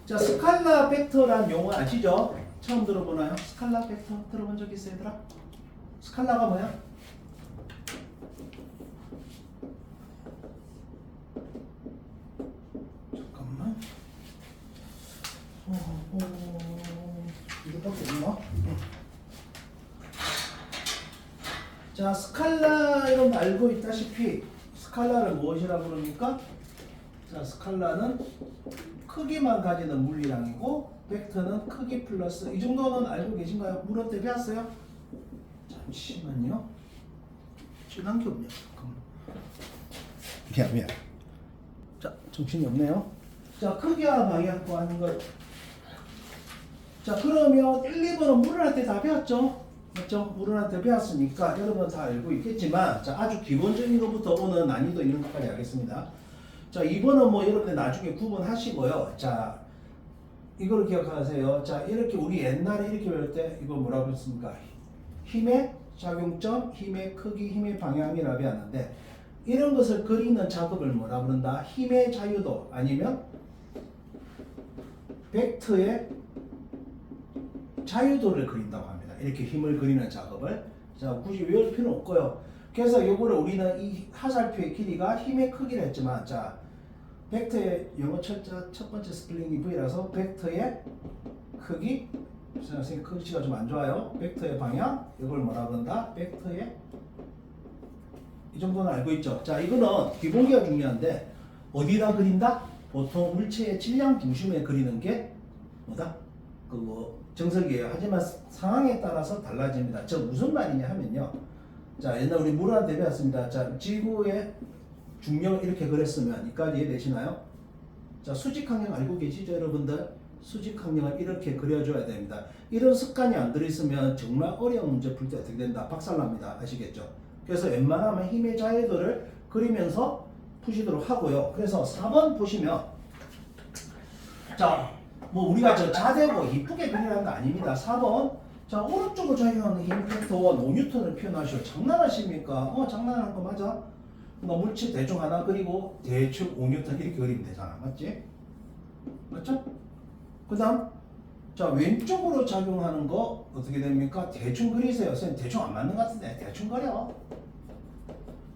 자, 스칼라 벡터란 용어 아시죠? 처음 들어보나요? 스칼라 벡터 들어본 적 있어요, 얘들아? 스칼라가 뭐야? 잠깐만. 이거밖에 없나? 자, 스칼라 이런 거 알고 있다시피 스칼라를 무엇이라고 그럽니까? 자, 스칼라는 크기만 가지는 물리량이고 벡터는 크기 플러스 이 정도는 알고 계신가요? 물어 때 배웠어요? 잠시만요. 지난 게 없네요. 잠깐만. 미안. 자, 정신이 없네요. 자, 크기와 방향과 하는 걸. 자, 그러면 1, 2번은 물은한테 다 배웠죠? 맞죠? 물은한테 배웠으니까 여러분 다 알고 있겠지만, 자, 아주 기본적인 것부터 오는 난이도 이런 것까지 하겠습니다. 자, 2번은 뭐 여러분들 나중에 구분하시고요. 자, 이걸 기억하세요. 자, 이렇게 우리 옛날에 이렇게 배울 때 이거 뭐라고 했습니까? 힘의 작용점, 힘의 크기, 힘의 방향이라고 배웠는데 이런 것을 그리는 작업을 뭐라 부른다? 힘의 자유도 아니면 벡터의 자유도를 그린다고 합니다. 이렇게 힘을 그리는 작업을. 자, 굳이 외울 필요는 없고요. 그래서 요거를 우리는 이 화살표의 길이가 힘의 크기를 했지만, 자, 벡터의 영어 첫 번째 스펠링이 V라서 벡터의 크기, 선생님 글씨가 좀 안 좋아요. 벡터의 방향, 이걸 뭐라 그런다? 벡터의 이 정도는 알고 있죠. 자, 이거는 기본기가 중요한데 어디다 그린다? 보통 물체의 질량 중심에 그리는 게 뭐다? 정석이에요. 하지만 상황에 따라서 달라집니다. 저 무슨 말이냐 하면요. 자, 옛날 우리 물한테 배웠습니다. 자, 지구의 중력을 이렇게 그렸으면 이까지 이해되시나요? 자, 수직항력 알고 계시죠, 여러분들? 수직항력을 이렇게 그려줘야 됩니다. 이런 습관이 안 들어있으면 정말 어려운 문제 풀 때 어떻게 된다? 박살납니다. 아시겠죠? 그래서 웬만하면 힘의 자유도를 그리면서 푸시도록 하고요. 그래서 4번 보시면, 자, 뭐 우리가 저 자대고 이쁘게 그리라는 거 아닙니다. 4번. 자, 오른쪽으로 작용하는 힘 벡터 5N을 표현하시오. 장난하십니까? 장난하는 거 맞아? 그러니까 물체 대충 하나 그리고 대충 5N 이렇게 그리면 되잖아. 맞지? 맞죠? 그 다음, 자, 왼쪽으로 작용하는 거 어떻게 됩니까? 대충 그리세요. 선생님 대충 안 맞는 것 같은데 대충 그려.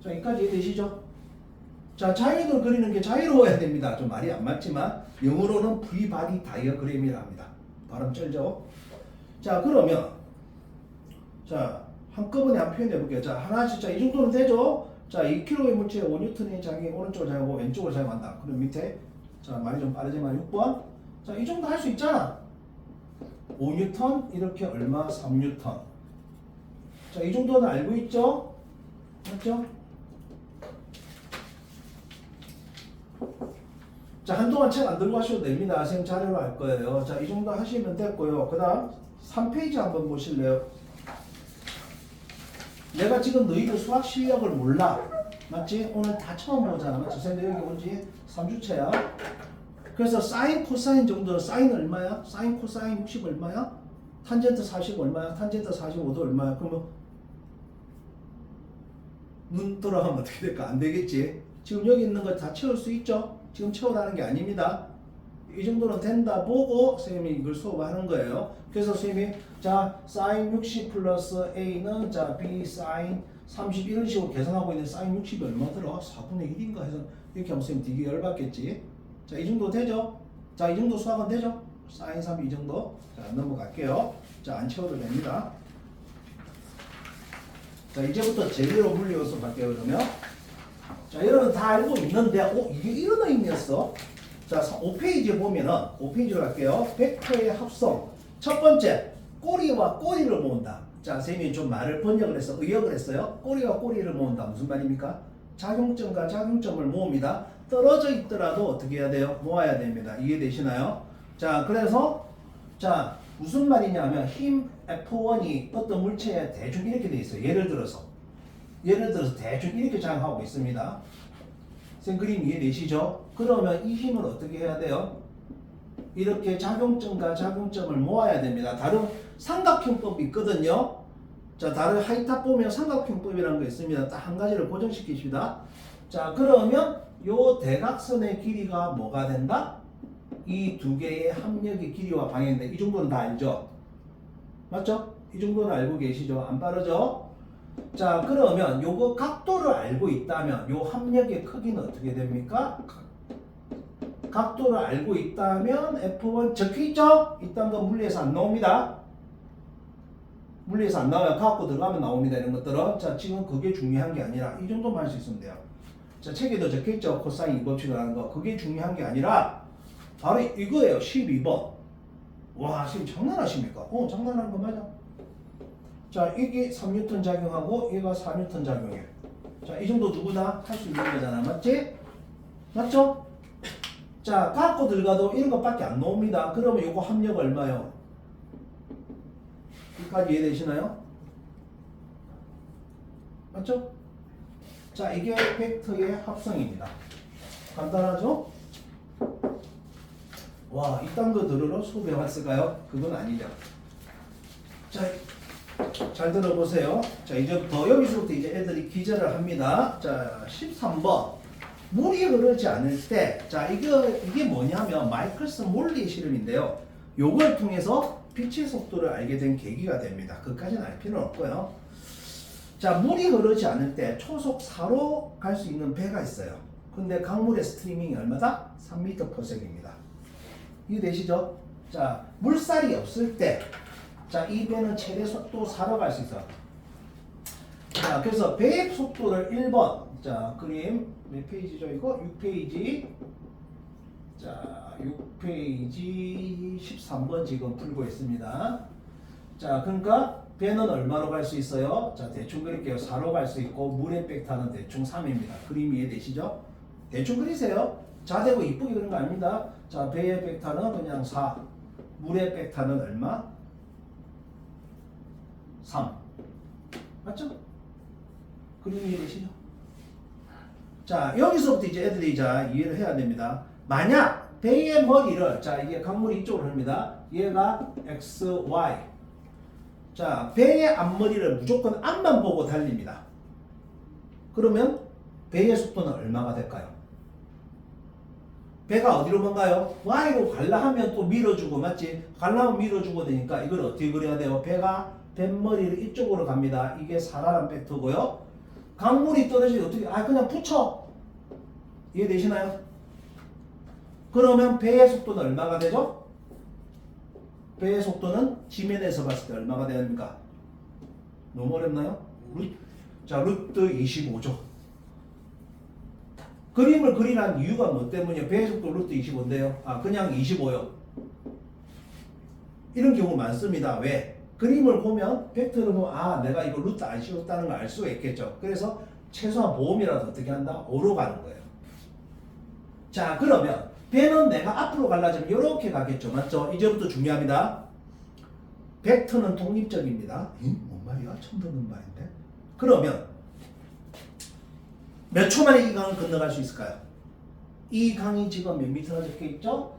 자, 여기까지 이해되시죠? 자, 자유도 그리는 게 자유로워야 됩니다. 좀 말이 안 맞지만 영어로는 free body diagram이라 합니다. 발음 쩔죠? 자, 그러면 자, 한꺼번에 한 표현해 볼게요. 자, 하나씩. 자, 이 정도는 되죠? 자, 2kg의 물체에 5N의 작용이 오른쪽으로 작용하고 왼쪽으로 작용한다. 그럼 밑에, 자, 말이 좀 빠르지만 6번. 자, 이 정도 할 수 있잖아. 5N 이렇게 얼마? 3N. 자, 이 정도는 알고 있죠? 맞죠? 자, 한동안 책 안 들고 하셔도 됩니다. 선생님 자료로 할 거예요. 자, 이 정도 하시면 됐고요. 그 다음 3페이지 한번 보실래요? 내가 지금 너희들 수학 실력을 몰라. 맞지? 오늘 다 처음 보잖아. 맞지? 선생님 여기 온 지 3주차야. 그래서 사인, 코사인 정도. 사인 얼마야? 사인, 코사인 60 얼마야? 탄젠트 40 얼마야? 탄젠트 45도 얼마야? 그러면 눈 돌아가면 어떻게 될까? 안 되겠지? 지금 여기 있는 거 다 채울 수 있죠? 지금 채우라는 게 아닙니다. 이 정도는 된다 보고 선생님이 이걸 수업하는 거예요. 그래서 선생님이 자, sin 60 플러스 a는 자, b sin 30 이런 식으로 계산하고 있는 sin 60이 얼마 들어? 4분의 1인가 해서 이렇게 하면 선생님 되게 열받겠지? 자, 이 정도 되죠? 자, 이 정도 수학은 되죠? sin 3 이 정도. 자, 넘어갈게요. 자, 안 채워도 됩니다. 자, 이제부터 제대로 물리요소 갈게요. 그러면 자, 여러분 다 알고 있는데 이게 이런 의미였어. 자, 5페이지에 보면은 5페이지로 갈게요. 벡터의 합성. 첫 번째, 꼬리와 꼬리를 모은다. 자, 선생님이 좀 말을 번역을 해서 의역을 했어요. 꼬리와 꼬리를 모은다. 무슨 말입니까? 작용점과 작용점을 모읍니다. 떨어져 있더라도 어떻게 해야 돼요? 모아야 됩니다. 이해되시나요? 자, 그래서 자, 무슨 말이냐면 힘 F1이 어떤 물체에 대충 이렇게 돼 있어요. 예를 들어서 대충 이렇게 작용하고 있습니다. 선생님 그림 이해되시죠? 그러면 이 힘을 어떻게 해야 돼요? 이렇게 작용점과 작용점을 모아야 됩니다. 다른 삼각형법이 있거든요. 자, 다른 하이탑 보면 삼각형법이라는 거 있습니다. 딱 한 가지를 고정시키십니다. 자, 그러면 요 대각선의 길이가 뭐가 된다? 이 두 개의 합력의 길이와 방향인데 이 정도는 다 알죠? 맞죠? 이 정도는 알고 계시죠? 안 빠르죠? 자, 그러면 요거 각도를 알고 있다면 요 합력의 크기는 어떻게 됩니까? 각도를 알고 있다면 F1 적혀있죠? 이딴 건 물리에서 안 나옵니다. 물리에서 안 나와요. 갖고 들어가면 나옵니다. 이런 것들은. 자, 지금 그게 중요한 게 아니라 이 정도만 할 수 있으면 돼요. 자, 책에도 적혀있죠? 코사인 이법칙을 하는 거. 그게 중요한 게 아니라 바로 이거예요. 12번. 와, 지금 장난하십니까? 장난하는 거 맞아. 자, 이게 3N 작용하고 얘가 4N 작용해. 자, 이 정도 누구나 할 수 있는 거잖아. 맞지? 맞죠? 자, 갖고 들어가도 이런 것밖에 안 나옵니다. 그러면 요거 합력 얼마요? 여기까지 이해되시나요? 맞죠? 자, 이게 벡터의 합성입니다. 간단하죠? 와, 이딴 거 들으러 수업 해왔을까요? 그건 아니죠. 자, 잘 들어보세요. 자, 이제부터 여기서부터 이제 애들이 기절을 합니다. 자, 13번. 물이 흐르지 않을 때, 자, 이게 뭐냐면 마이클슨 몰리의 실험인데요. 요걸 통해서 빛의 속도를 알게 된 계기가 됩니다. 그까지는 알 필요는 없고요. 자, 물이 흐르지 않을 때 초속 4로 갈 수 있는 배가 있어요. 근데 강물의 스트리밍이 얼마다? 3m/s입니다. 이해되시죠? 자, 물살이 없을 때, 자, 이 배는 최대 속도 4로 갈 수 있어. 자, 그래서 배의 속도를 1번. 자, 그림 몇 페이지죠? 이거 6페이지. 자, 6페이지 13번 지금 풀고 있습니다. 자, 그러니까 배는 얼마로 갈 수 있어요? 자, 대충 그릴게요. 4로 갈 수 있고 물의 벡터는 대충 3입니다. 그림 이해되시죠? 대충 그리세요. 자대고 이쁘게 그런 거 아닙니다. 자, 배의 벡터는 그냥 4. 물의 벡터는 얼마? 3. 맞죠? 그림 이해되시죠? 자, 여기서부터 이제 애들이 이해를 해야 됩니다. 만약 배의 머리를, 자, 이게 강물이 이쪽으로 합니다. 얘가 X, Y. 자, 배의 앞머리를 무조건 앞만 보고 달립니다. 그러면 배의 속도는 얼마가 될까요? 배가 어디로만 가요? Y로 갈라 하면 또 밀어주고, 맞지? 갈라 하면 밀어주고 되니까 이걸 어떻게 그려야 돼요? 배가 뱃머리를 이쪽으로 갑니다. 이게 4라는 벡터고요. 강물이 떨어지면 어떻게, 그냥 붙여. 이해되시나요? 그러면 배의 속도는 얼마가 되죠? 배의 속도는 지면에서 봤을 때 얼마가 됩니까? 너무 어렵나요? 자, 루트 25죠. 그림을 그리라는 이유가 뭐 때문이에요? 배의 속도 루트 25인데요. 그냥 25요. 이런 경우 많습니다. 왜? 그림을 보면 벡터를 보면 내가 이거 루트 안 씌웠다는 걸 알 수가 있겠죠. 그래서 최소한 보험이라도 어떻게 한다? 5로 가는 거예요. 자, 그러면 배는 내가 앞으로 가려면 이렇게 가겠죠. 맞죠? 이제부터 중요합니다. 벡터는 독립적입니다. 뭔 말이야? 처음 듣는 말인데. 그러면 몇 초 만에 이 강을 건너갈 수 있을까요? 이 강이 지금 몇 미터나 적혀 있죠?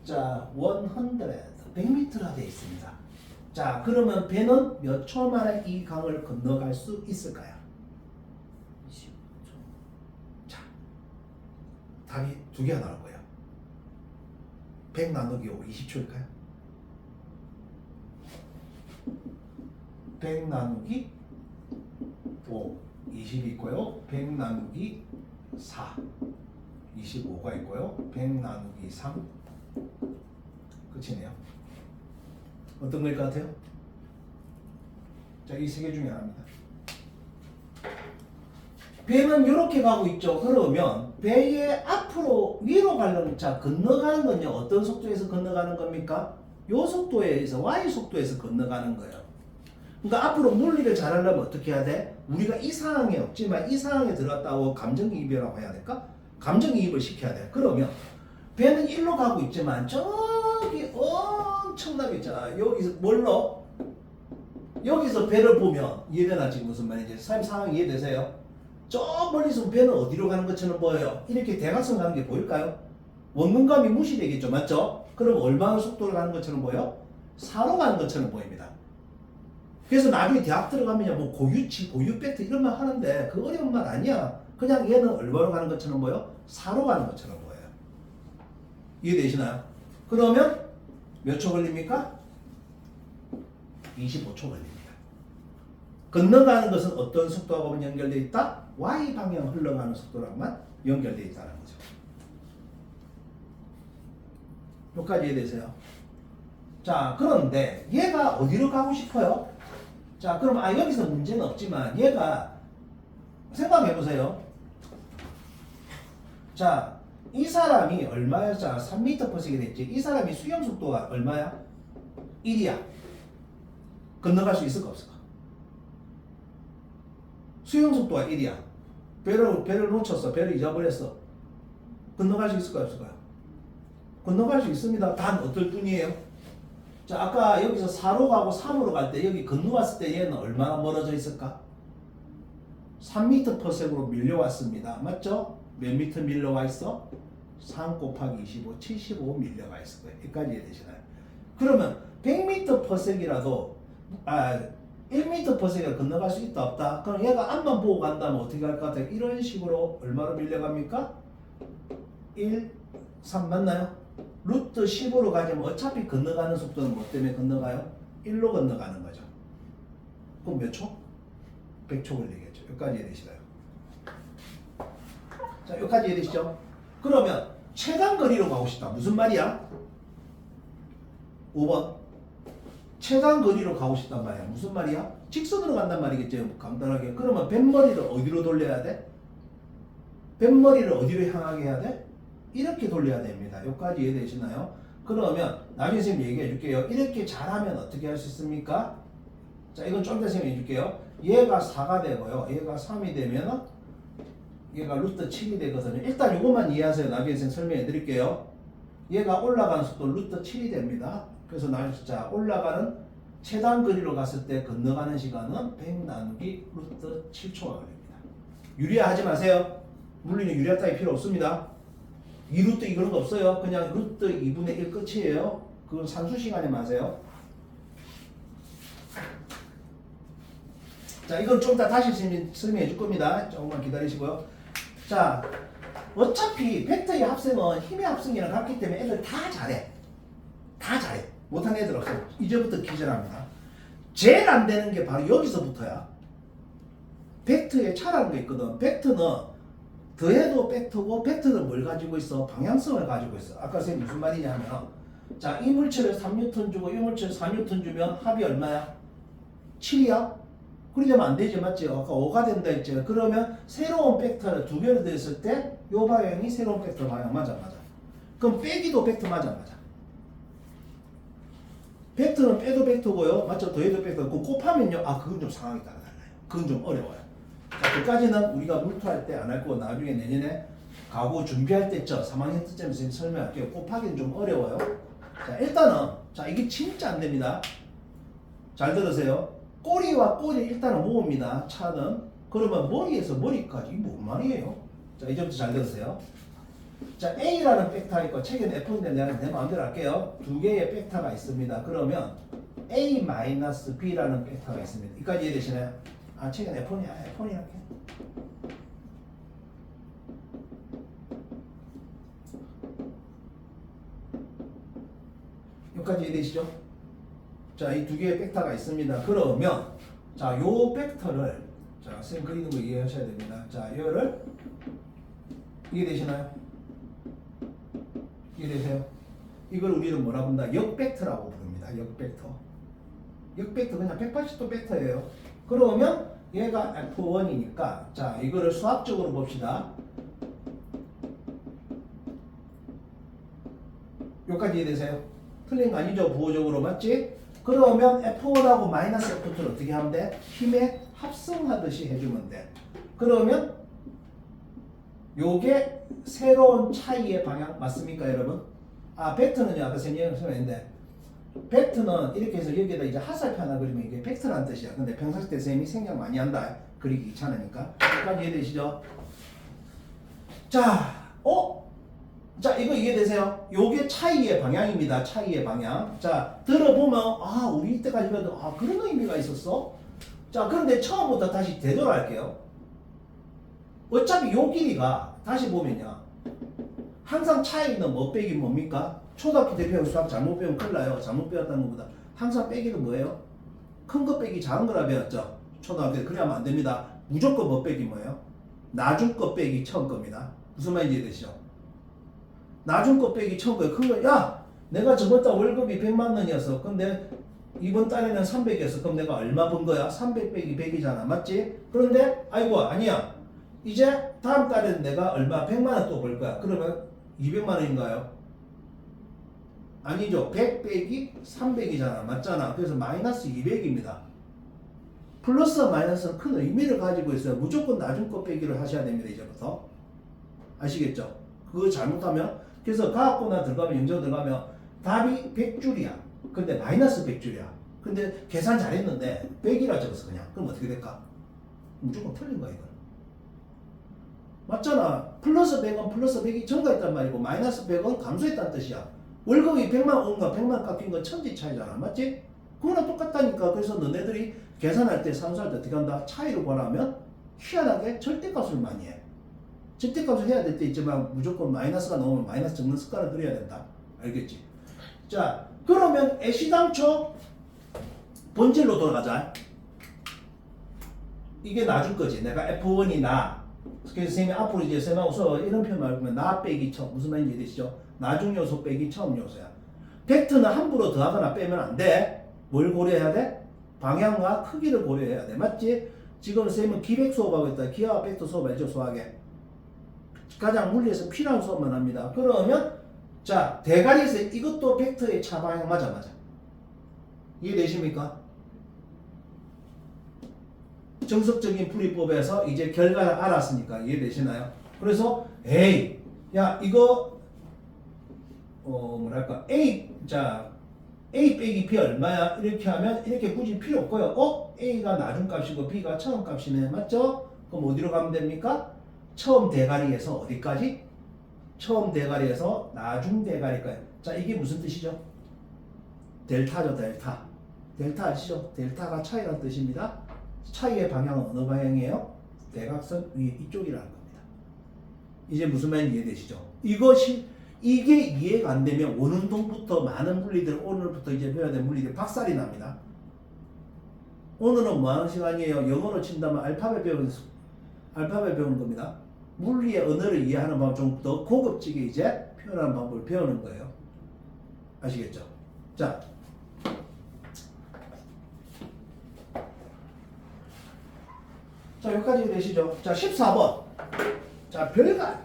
자, 100m라 되어 있습니다. 자, 그러면 배는 몇 초 만에 이 강을 건너갈 수 있을까요? 25초. 자, 답이 두 개가 나올 거예요. 100 나누기 5, 20초일까요? 100 나누기 5, 20이 있고요. 100 나누기 4, 25가 있고요. 100 나누기 3, 끝이네요. 어떤 거일 것 같아요? 자, 이 세 개 중에 하나입니다. 배는 이렇게 가고 있죠. 그러면 배의 앞으로 위로 가려면, 자, 건너가는 건요, 어떤 속도에서 건너가는 겁니까? 요 속도에서, Y 속도에서 건너가는 거예요. 그러니까 앞으로 물리를 잘하려면 어떻게 해야 돼? 우리가 이 상황에 없지만 이 상황에 들어갔다고 감정이입이라고 해야 될까? 감정이입을 시켜야 돼. 그러면 배는 일로 가고 있지만 저기 엄청나게 있잖아. 여기서 뭘로? 여기서 배를 보면 이해되나 지금 무슨 말인지? 선생님 상황 이해되세요? 저 멀리서 배는 어디로 가는 것처럼 보여요? 이렇게 대각선 가는 게 보일까요? 원근감이 무시되겠죠. 맞죠? 그럼 얼마나 속도로 가는 것처럼 보여? 4로 가는 것처럼 보입니다. 그래서 나중에 대학 들어가면 뭐 고유치, 고유팩트 이런 말 하는데 그 어려운 말 아니야. 그냥 얘는 얼마로 가는 것처럼 보여? 4로 가는 것처럼 보여요. 이해되시나요? 그러면 몇 초 걸립니까? 25초 걸립니다. 건너가는 것은 어떤 속도하고만 연결되어 있다? Y 방향 흘러가는 속도랑만 연결되어 있다는 거죠. 여기까지 이해되세요? 자, 그런데 얘가 어디로 가고 싶어요? 자, 그럼 여기서 문제는 없지만 얘가 생각해 보세요. 자, 이 사람이 얼마야? 자, 3m/s이 됐지. 이 사람이 수영 속도가 얼마야? 1이야. 건너갈 수 있을까 없을까? 수영 속도가 1이야. 배를 놓쳤어. 배를 잊어버렸어. 건너갈 수 있을까 없을까요? 건너갈 수 있습니다. 단 어떨 뿐이에요? 자, 아까 여기서 4로 가고 3으로 갈 때 여기 건너왔을 때 얘는 얼마나 멀어져 있을까? 3m/s로 밀려왔습니다. 맞죠? 몇 미터 밀려와 있어? 3 곱하기 25, 75 밀려가 있을 거예요. 여기까지 이해되시나요? 그러면 100m/s라도 1m/s가 건너갈 수 있다 없다? 그럼 얘가 앞만 보고 간다면 어떻게 할 것 같아요? 이런 식으로 얼마로 밀려갑니까? 1, 3 맞나요? 루트 10으로 가자면 어차피 건너가는 속도는 뭐 때문에 건너가요? 1로 건너가는 거죠. 그럼 몇 초? 100초 걸리겠죠. 여기까지 이해되시나요? 자, 여기까지 이해되시죠? 그러면 최단 거리로 가고 싶다. 무슨 말이야? 5번. 최단 거리로 가고 싶단 말이야. 무슨 말이야? 직선으로 간단 말이겠죠. 간단하게. 그러면 뱃머리를 어디로 돌려야 돼? 뱃머리를 어디로 향하게 해야 돼? 이렇게 돌려야 됩니다. 여기까지 이해되시나요? 그러면 나중에 선생님 얘기해 줄게요. 이렇게 잘하면 어떻게 할 수 있습니까? 자, 이건 좀 이따 설명해 줄게요. 얘가 4가 되고요. 얘가 3이 되면 얘가 루트 7이 되거든요. 일단 이것만 이해하세요. 나중에 선생님 설명해 드릴게요. 얘가 올라가는 속도 루트 7이 됩니다. 그래서 자, 올라가는 최단 거리로 갔을 때 건너가는 시간은 100 나누기 루트 7초가 걸립니다. 유리화하지 마세요. 물리는 유리화 따위 필요 없습니다. 2루트 이런 거 없어요. 그냥 루트 2분의 1 끝이에요. 그건 산수 시간에 마세요. 자, 이건 좀 이따 다시 설명해 줄 겁니다. 조금만 기다리시고요. 자, 어차피 벡터의 합성은 힘의 합성이랑 같기 때문에 애들 다 잘해. 다 잘해. 못하는 애들 없어요. 이제부터 기절합니다. 제일 안 되는 게 바로 여기서부터야. 벡터에 차라는 게 있거든. 벡터는 더해도 벡터고, 벡터는 뭘 가지고 있어? 방향성을 가지고 있어. 아까 선생님 무슨 말이냐 하면, 자, 이 물체를 3N 주고 이 물체를 4N 주면 합이 얼마야? 7이야? 그러면 안 되지, 맞지? 아까 5가 된다 했죠. 그러면 새로운 벡터를 두 개로 됐을 때 이 방향이 새로운 벡터 방향 맞아. 그럼 빼기도 벡터 맞아. 벡터는 빼도 벡터고요. 맞죠? 더해도 벡터고, 곱하면요. 그건 좀 상황이 따라 달라요. 그건 좀 어려워요. 자, 그까지는 우리가 물투할 때 안 할 거고, 나중에 내년에 가고 준비할 때쯤 3학년 때쯤 설명할게요. 곱하기는 좀 어려워요. 자, 일단은, 자, 이게 진짜 안 됩니다. 잘 들으세요. 꼬리와 꼬리 일단은 모읍니다. 차는. 그러면 머리에서 머리까지 이게 뭔 말이에요? 자, 이제부터 잘 들으세요. 자, A라는 벡터가 있고, 책에는 F인데 내가 내 마음대로 할게요. 두 개의 벡터가 있습니다. 그러면 A-B라는 벡터가 있습니다. 여기까지 이해되시나요? 책은 F1이야. F1 이렇게. 여기까지 이해되시죠? 자, 이 두 개의 벡터가 있습니다. 그러면 자, 요 벡터를 자, 선생님 그리는 거 이해하셔야 됩니다. 자, 이거를 이해되시나요? 이해되세요? 이걸 우리는 뭐라 부른다? 역벡터라고 부릅니다. 역벡터. 역벡터 그냥 180도 벡터예요. 그러면 얘가 F1이니까 자, 이거를 수학적으로 봅시다. 여기까지 이해되세요? 틀린 거 아니죠? 부호적으로 맞지? 그러면 F1하고 마이너스 F2를 어떻게 하면 돼? 힘에 합성하듯이 해주면 돼. 그러면 요게 새로운 차이의 방향 맞습니까, 여러분? 벡터는요, 아까 설명했는데 벡터는 이렇게 해서 여기에다 이제 화살표 하나 그리면 이게 벡터라는 뜻이야. 근데 평상시 때 선생님이 생각 많이 한다. 그리기 귀찮으니까. 여기까지 이해되시죠? 자, 자, 이거 이해되세요? 요게 차이의 방향입니다. 차이의 방향. 자, 들어보면 우리 이때까지 봐도 그런 의미가 있었어? 자, 그런데 처음부터 다시 되돌아갈게요. 어차피 요 길이가 다시 보면요. 항상 차에 있는 뭐 빼기 뭡니까? 초등학교 때 배운 수학 잘못 배우면 큰일 나요. 잘못 배웠다는 것보다 항상 빼기는 뭐예요? 큰 거 빼기 작은 거라 배웠죠. 초등학교 때 그래야만 안 됩니다. 무조건 뭐 빼기 뭐예요? 나중 거 빼기 처음 겁니다. 무슨 말인지 이해되시죠? 나중 거 빼기 처음 거예요. 큰 거, 야! 내가 저번 달 월급이 100만 원이었어. 근데 이번 달에는 300이었어. 그럼 내가 얼마 번 거야? 300 빼기 100이잖아. 맞지? 그런데 아이고 아니야. 이제 다음 달에는 내가 얼마 100만 원 또 벌 거야. 그러면 200만 원인가요? 아니죠. 100 빼기 300이잖아. 맞잖아. 그래서 마이너스 200입니다. 플러스 마이너스는 큰 의미를 가지고 있어요. 무조건 나중 거 빼기를 하셔야 됩니다. 이제부터. 아시겠죠? 그거 잘못하면 그래서 과학고나 들어가면 영정 들어가면 답이 100줄이야. 근데 마이너스 100줄이야. 근데 계산 잘했는데 100이라 적었어 그냥. 그럼 어떻게 될까? 무조건 틀린 거야 이건. 맞잖아. 플러스 100은 플러스 100이 증가했단 말이고 마이너스 100은 감소했다는 뜻이야. 월급이 100만 온 거 100만 깎인 건 천지 차이잖아. 맞지? 그거랑 똑같다니까. 그래서 너네들이 계산할 때 산수할 때 어떻게 한다? 차이를 구하려면 희한하게 절대값을 많이 해. 절대값을 해야 될 때 있지만 무조건 마이너스가 나오면 마이너스 적는 습관을 들여야 된다. 알겠지? 자, 그러면 애시당초 본질로 돌아가자. 이게 나중 거지. 내가 F1이 나. 그래서 선생님이 앞으로 이제 쌤하고 서 이런 표현 말하면 나 빼기 처음. 무슨 말인지 이해되시죠? 나중 요소 빼기 처음 요소야. 벡터는 함부로 더하거나 빼면 안 돼. 뭘 고려해야 돼? 방향과 크기를 고려해야 돼. 맞지? 지금 쌤은 기백 수업하고 있다. 기하와 벡터 수업 알죠? 수학에. 가장 물리에서 필요한 수업만 합니다. 그러면 자 대가리에서 이것도 벡터의 차방향 맞아. 이해되십니까? 정석적인 풀이법에서 이제 결과를 알았으니까 이해되시나요? 그래서 에이 야 이거 뭐랄까 A 자 A 빼기 B 얼마야? 이렇게 하면 이렇게 굳이 필요 없고요. A가 나중값이고 B가 처음값이네. 맞죠? 그럼 어디로 가면 됩니까? 처음 대가리에서 어디까지? 처음 대가리에서 나중 대가리까지. 자 이게 무슨 뜻이죠? 델타죠. 델타. 델타 아시죠? 델타가 차이라는 뜻입니다. 차이의 방향은 어느 방향이에요? 대각선 위에 이쪽이라는 겁니다. 이제 무슨 말인지 이해되시죠? 이게 이해가 안 되면 원운동부터 많은 물리들 오늘부터 이제 배워야 될 물리들 박살이 납니다. 오늘은 뭐 하는 시간이에요? 영어로 친다면 알파벳 배우는 겁니다. 물리의 언어를 이해하는 방법 좀 더 고급지게 이제 표현하는 방법을 배우는 거예요. 아시겠죠? 자. 자, 여기까지 되시죠? 자, 14번. 자,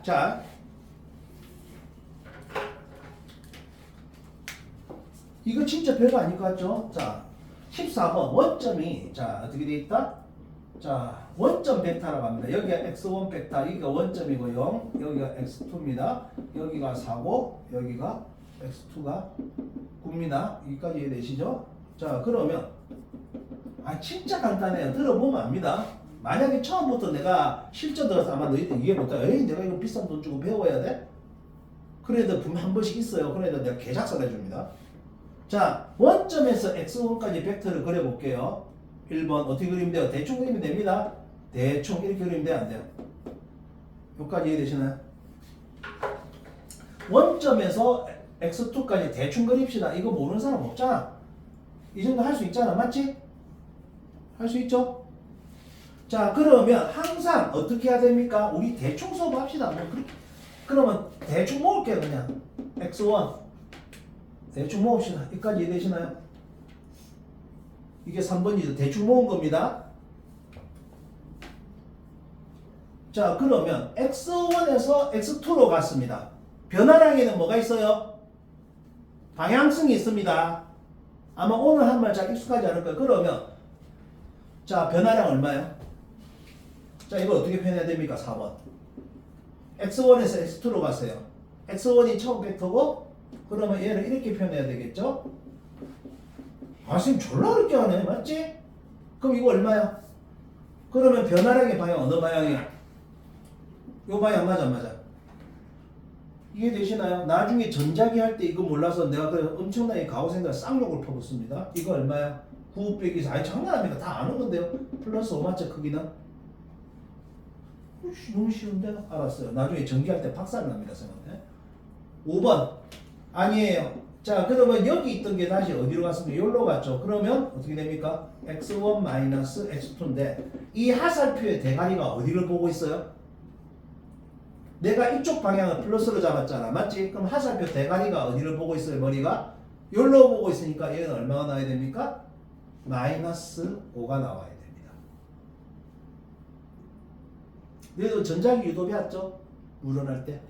자. 이거 진짜 별거 아닐 것 같죠? 자, 14번. 원점이, 자, 어떻게 되어 있다? 자, 원점 벡터라고 합니다. 여기가 x1 벡터, 여기가 원점이고 0, 여기가 x2입니다. 여기가 4고, 여기가 x2가 9입니다. 여기까지 이해되시죠? 자, 그러면, 진짜 간단해요. 들어보면 압니다. 만약에 처음부터 내가 실전 들어서 아마 너희들 이해 못해. 에이, 내가 이거 비싼 돈 주고 배워야 돼? 그런 애들 분명 한 번씩 있어요. 그런 애들 내가 개작살 해줍니다. 자, 원점에서 x1까지 벡터를 그려볼게요. 1번 어떻게 그리면 돼요? 대충 그리면 됩니다. 대충 이렇게 그리면 돼요? 안 돼요? 여기까지 이해되시나요? 원점에서 x2까지 대충 그립시다. 이거 모르는 사람 없잖아. 이 정도 할 수 있잖아. 맞지? 할 수 있죠? 자, 그러면 항상 어떻게 해야 됩니까? 우리 대충 수업 합시다. 그러면 대충 모을게요. 그냥 x1 대충 모읍시다. 여기까지 이해되시나요? 이게 3번이죠. 대충 모은 겁니다. 자, 그러면 x1에서 x2로 갔습니다. 변화량에는 뭐가 있어요? 방향성이 있습니다. 아마 오늘 한 말 잘 익숙하지 않을 거예요. 그러면 자, 변화량 얼마예요? 자, 이걸 어떻게 표현해야 됩니까? 4번. x1에서 x2로 갔어요. x1이 처음 벡터고 그러면 얘를 이렇게 표현해야 되겠죠? 선생님 졸라 어렵게 하네. 맞지? 그럼 이거 얼마야? 그러면 변화량의 방향 어느 방향이야? 요 방향 맞아 안 맞아? 이해되시나요? 나중에 전자기 할 때 이거 몰라서 내가 그래서 엄청나게 가오생각 쌍욕을 퍼붓습니다. 이거 얼마야? 9 빼기 4. 장난 아닙니다. 다 아는 건데요. 플러스 5마차 크기는? 너무 쉬운데? 알았어요. 나중에 전기할 때 박살 납니다. 생각해. 5번 아니에요. 자 그러면 여기 있던 게 다시 어디로 갔습니까? 여기로 갔죠. 그러면 어떻게 됩니까? x1 마이너스 x2인데 이 하살표의 대가리가 어디를 보고 있어요? 내가 이쪽 방향을 플러스로 잡았잖아. 맞지? 그럼 하살표 대가리가 어디를 보고 있어요? 머리가? 여기로 보고 있으니까 얘는 얼마가 나와야 됩니까? 마이너스 5가 나와야 됩니다. 너희도 전자기 유도 배웠죠? 우론할 때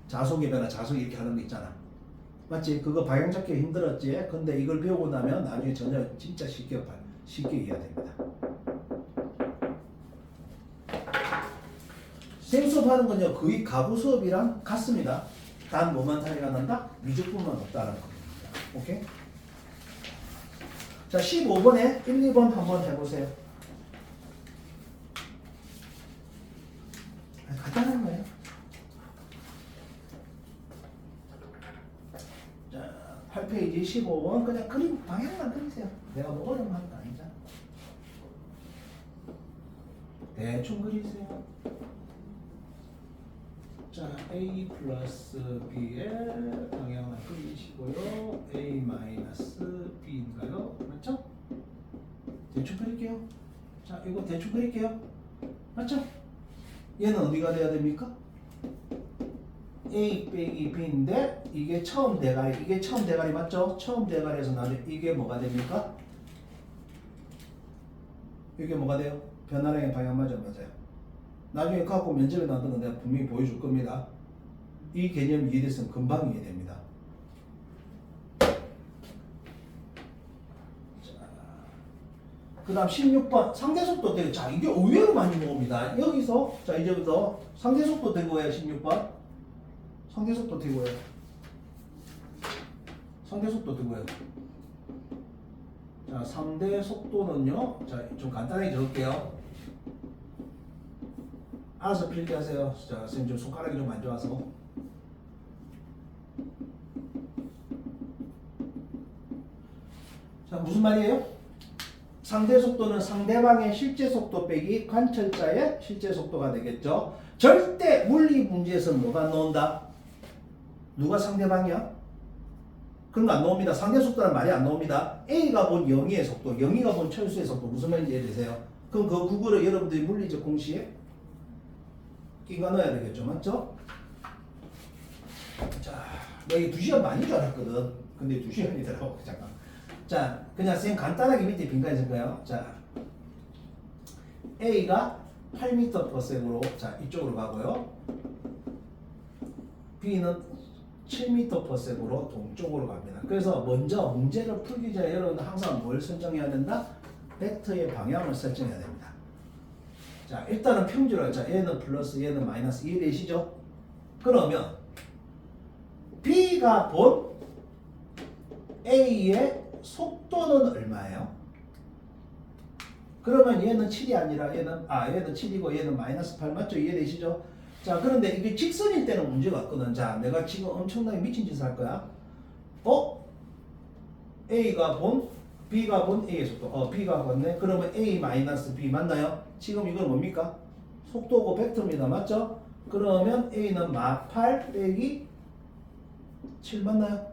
자속의 변화, 자속 이렇게 하는 거 있잖아. 맞지? 그거 방향 잡기 힘들었지? 근데 이걸 배우고 나면 나중에 전혀 진짜 쉽게 이해가 됩니다. 생수업하는 건요 거의 가부 수업이랑 같습니다. 단 뭐만 차이가 난다? 미적분만 없다는 겁니다. 오케이? 자 15번에 1, 2번 한번 해보세요. 간단한 거예요. 자 8페이지 15번 그냥 그림 방향만 그리세요. 내가 뭐 어려운 거 하는 거 아니잖아. 대충 그리세요. 자, A 플러스 B의 방향을 그리시고요. A 마이너스 B인가요? 맞죠? 대충 그릴게요. 자, 이거 대충 그릴게요. 맞죠? 얘는 어디가 돼야 됩니까? A 빼기 B인데 이게 처음 대가리 맞죠? 처음 대가리에서 나중에 이게 뭐가 됩니까? 이게 뭐가 돼요? 변화량의 방향 맞아요. 나중에 갖고 면접에 나오는 거 내가 분명히 보여줄 겁니다. 이 개념 이해됐으면 금방 이해됩니다. 그 다음 16번 상대속도 되고 자 이게 의외로 많이 모읍니다. 여기서 자 이제부터 상대속도 된 거예요. 16번 상대속도 되고요. 상대속도 되고요. 자 상대속도는요. 자 좀 간단하게 적을게요. 알아서 필기 하세요. 자, 선생님 좀 손가락이 좀 안 좋아서. 자, 무슨 말이에요? 상대 속도는 상대방의 실제 속도 빼기 관찰자의 실제 속도가 되겠죠. 절대 물리 문제에서는 뭐가 안 나온다? 누가 상대방이야? 그런 거 안 나옵니다. 상대 속도는 말이 안 나옵니다. A가 본 영희의 속도, 영희가 본 철수의 속도 무슨 말인지 이해되세요? 그럼 그 구글을 여러분들이 물리적 공식에 끼가 넣어야 되겠죠. 맞죠? 자, 여기 2시간 만인 줄 알았거든. 근데 2시간이더라고. 잠깐. 자, 그냥 쌤 간단하게 밑에 빈칸 있을 거예요. 자, A가 8m/s으로 자 이쪽으로 가고요. B는 7m/s으로 동쪽으로 갑니다. 그래서 먼저 문제를 풀기 전에 여러분들 항상 뭘 설정해야 된다? 벡터의 방향을 설정해야 됩니다. 자, 일단은 평균을 자 얘는 플러스 얘는 마이너스 이해되시죠? 그러면 B가 본 A의 속도는 얼마예요? 그러면 얘는 7이 아니라 얘는 7이고 얘는 마이너스 8 맞죠? 이해되시죠? 자, 그런데 이게 직선일 때는 문제가 없거든. 자, 내가 지금 엄청나게 미친 짓을 할 거야. A가 본 B가 본 A의 속도. B가 봤네. 그러면 A 마이너스 B 맞나요? 지금 이건 뭡니까? 속도고 벡터입니다. 맞죠? 그러면 A는 마 8 빼기 7 맞나요?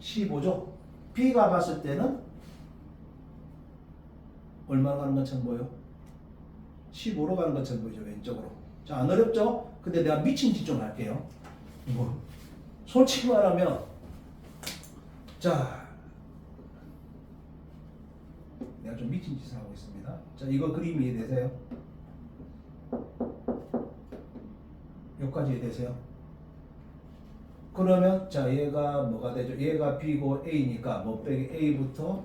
15죠. B가 봤을 때는 얼마로 가는 것처럼 보여? 15로 가는 것처럼 보이죠. 왼쪽으로. 자, 안 어렵죠? 근데 내가 미친 짓 좀 할게요. 솔직히 말하면 자 내가 좀 미친 짓을 하고 있습니다. 자, 이거 그림 이해되세요? 여기까지 이해되세요? 그러면 자 얘가 뭐가 되죠? 얘가 B고 A니까 뭐 빼기 A부터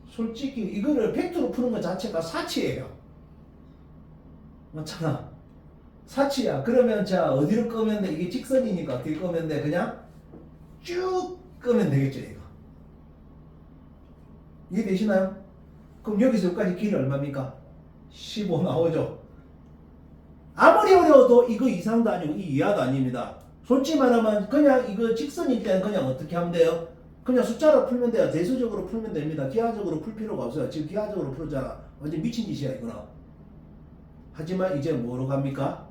솔직히 이거를 벡터로 푸는 것 자체가 사치예요. 맞잖아. 사치야. 그러면 자 어디로 끄면 돼? 이게 직선이니까 어떻게 끄면 돼? 그냥 쭉 끄면 되겠죠. 이거. 이해되시나요? 그럼 여기서 여기까지 길이 얼마입니까? 15 나오죠. 아무리 어려워도 이거 이상도 아니고 이 이하도 아닙니다. 솔직히 말하면 그냥 이거 직선일 때는 그냥 어떻게 하면 돼요? 그냥 숫자로 풀면 돼요. 대수적으로 풀면 됩니다. 기하적으로 풀 필요가 없어요. 지금 기하적으로 풀었잖아. 완전 미친 짓이야 이거는. 하지만 이제 뭐로 갑니까?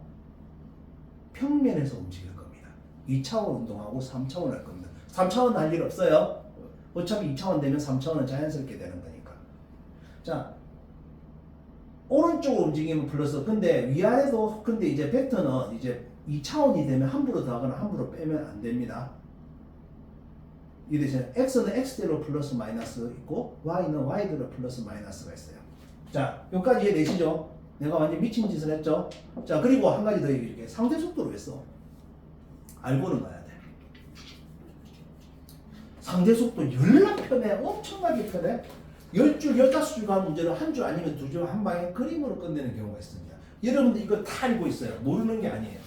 평면에서 움직일 겁니다. 2차원 운동하고 3차원 할 겁니다. 3차원 할 일 없어요. 어차피 2차원 되면 3차원은 자연스럽게 되는 거니까. 자, 오른쪽으로 움직이면 플러스. 근데 위아래도 근데 이제 벡터는 이제 2차원이 되면 함부로 더하거나 함부로 빼면 안 됩니다. 이 대신 x는 x대로 플러스 마이너스 있고 y는 y대로 플러스 마이너스가 있어요. 자, 여기까지 이해되시죠? 내가 완전 미친 짓을 했죠? 자, 그리고 한 가지 더 얘기해줄게. 상대 속도로 했어. 알고는 가야 돼. 상대 속도 열나 편해. 엄청나게 편해. 10줄, 15줄 가는 문제를 한 줄 아니면 두 줄 한 방에 그림으로 끝내는 경우가 있습니다. 여러분들 이거 다 알고 있어요. 모르는 게 아니에요.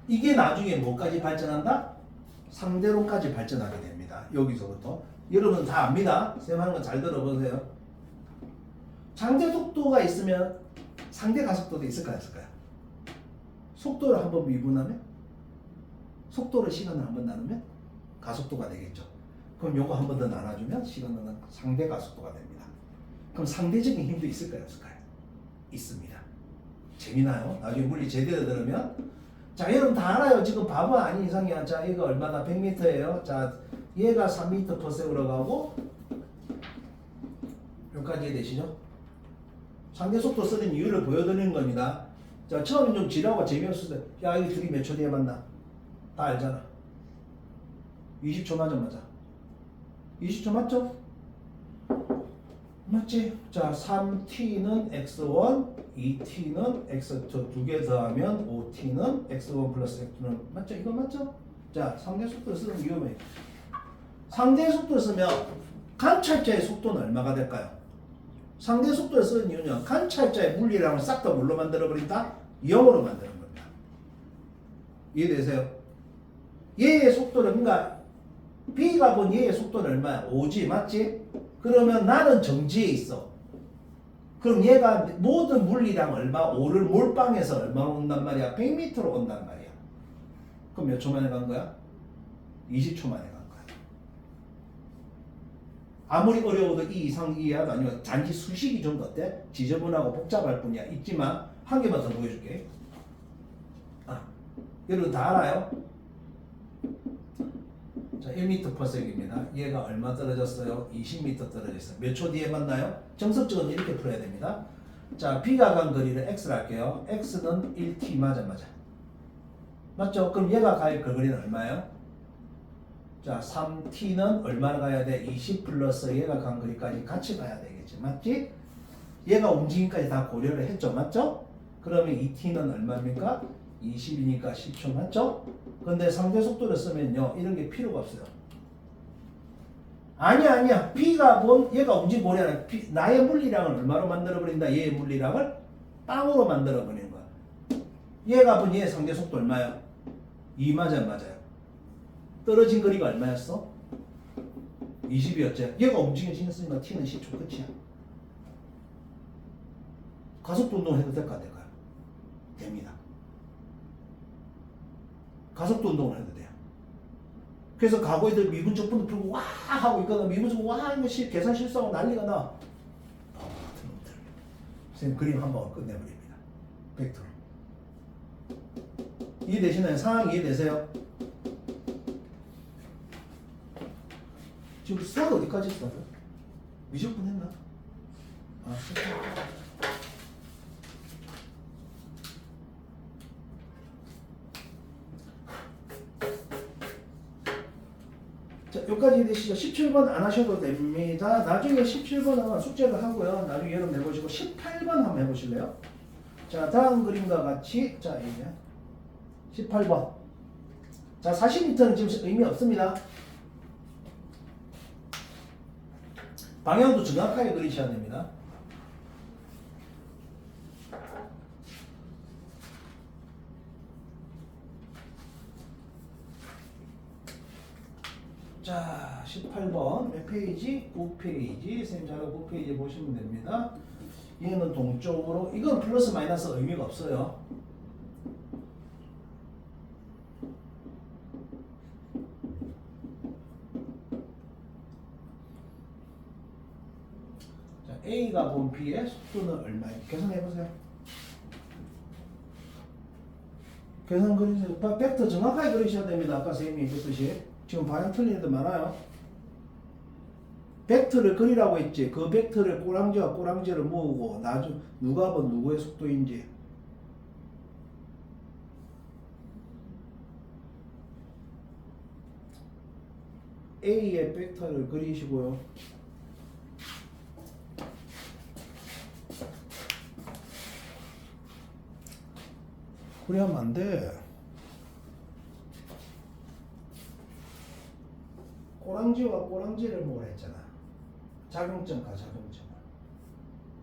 이게 나중에 뭐까지 발전한다? 상대론까지 발전하게 됩니다. 여기서부터. 여러분 다 압니다. 쌤 하는 거 잘 들어보세요. 상대 속도가 있으면 상대 가속도도 있을까요? 없을까요? 속도를 한번 미분하면 속도를 시간을 한번 나누면 가속도가 되겠죠. 그럼 요거 한 번 더 나눠주면 시간은 상대 가속도가 됩니다. 그럼 상대적인 힘도 있을까요? 없을까요? 있습니다. 재미나요? 나중에 물리 제대로 들으면 자, 여러분 다 알아요. 지금 바보 아닌 이상이야. 자, 얘가 얼마나 100m예요. 자, 얘가 3m/s로 가고 여기까지 되시죠? 상대 속도 쓰는 이유를 보여드리는 겁니다. 자, 처음엔 좀 지루하고 재미없을 때, 야, 이거 둘이 몇 초 뒤에 만나? 다 알잖아. 20초 맞아, 맞아. 20초 맞죠? 맞지? 자, 3t는 x1, 2t는 x2 두 개 더하면 5t는 x1 플러스 x2는 맞죠? 이거 맞죠? 자, 상대 속도를 쓰는 이유는 상대 속도를 쓰면 관찰자의 속도는 얼마가 될까요? 상대 속도를 쓰는 이유는 관찰자의 물리량을 싹 다 뭘로 만들어버린다? 0으로 만드는 겁니다. 이해되세요? 얘의 속도는 그러니까 B가 본 얘의 속도는 얼마야? 5지 맞지? 그러면 나는 정지에 있어. 그럼 얘가 모든 물리량 얼마? 5를 몰빵해서 얼마로 온단 말이야? 100m로 온단 말이야. 그럼 몇 초 만에 간 거야? 20초 만에 간 거야. 아무리 어려워도 이 이상 이해하도 아니면 단지 수식이 좀 어때? 지저분하고 복잡할 뿐이야. 있지만 한 개만 더 보여줄게. 아, 여러분 다 알아요? 자, 1m/s입니다. 얘가 얼마 떨어졌어요? 20m 떨어졌어요. 몇 초 뒤에 만나요? 정석적으로 이렇게 풀어야 됩니다. 자, B가 간 거리를 X를 할게요. X는 1t 맞아. 맞죠? 그럼 얘가 갈 거리는 얼마예요? 자, 3t는 얼마나 가야 돼? 20 플러스 얘가 간 거리까지 같이 가야 되겠지. 맞지? 얘가 움직임까지 다 고려를 했죠. 맞죠? 그러면 2t는 얼마입니까? 20이니까 10초 맞죠? 근데 상대 속도를 쓰면요 이런 게 필요가 없어요. 아니야 B가 본 얘가 움직임 고려하는 나의 물리량을 얼마로 만들어버린다? 얘의 물리량을 빵으로 만들어버리는 거야. 얘가 본 얘의 상대 속도 얼마야? 2 맞아요. 떨어진 거리가 얼마였어? 20이었지. 얘가 움직임 신경 쓰니까 t는 10초 끝이야. 가속도 운동을 해도 될까 안 될까요? 됩니다. 가속도 운동을 해도 돼요. 그래서 과거에들 미분적분을 풀고 와 하고 있거든. 미분적 와 이거 계산 실수하고 난리가 나. 같은 놈들. 선생님 그림 한 방울 끝내버립니다. 벡터. 이해되시나요? 상황 이해되세요? 지금 수학 어디까지 했어? 미적분 했나? 아, 자, 여기까지 되시죠? 17번 안 하셔도 됩니다. 나중에 17번은 숙제를 하고요. 나중에 여러분 해보시고 18번 한번 해보실래요? 자, 다음 그림과 같이 자, 이제 18번. 자, 40m는 지금 의미 없습니다. 방향도 정확하게 그리셔야 됩니다. 자, 18번 몇 페이지? 9페이지. 선생님 자료 9페이지 보시면 됩니다. 얘는 동쪽으로 이건 플러스 마이너스 의미가 없어요. 자, A가 본 B의 속도는 얼마예요? 계산해 보세요. 계산 그리세요. 벡터 정확하게 그리셔야 됩니다. 아까 선생님이 했듯이. 지금 방향 틀린 애들 많아요. 벡터를 그리라고 했지. 그 벡터를 꼬랑지와 꼬랑지를 모으고 나중 누가 본 누구의 속도인지. A의 벡터를 그리시고요. 그래야만 안 돼. 꼬랑지와 꼬랑지를 모으라 했잖아. 작용점과 작용점.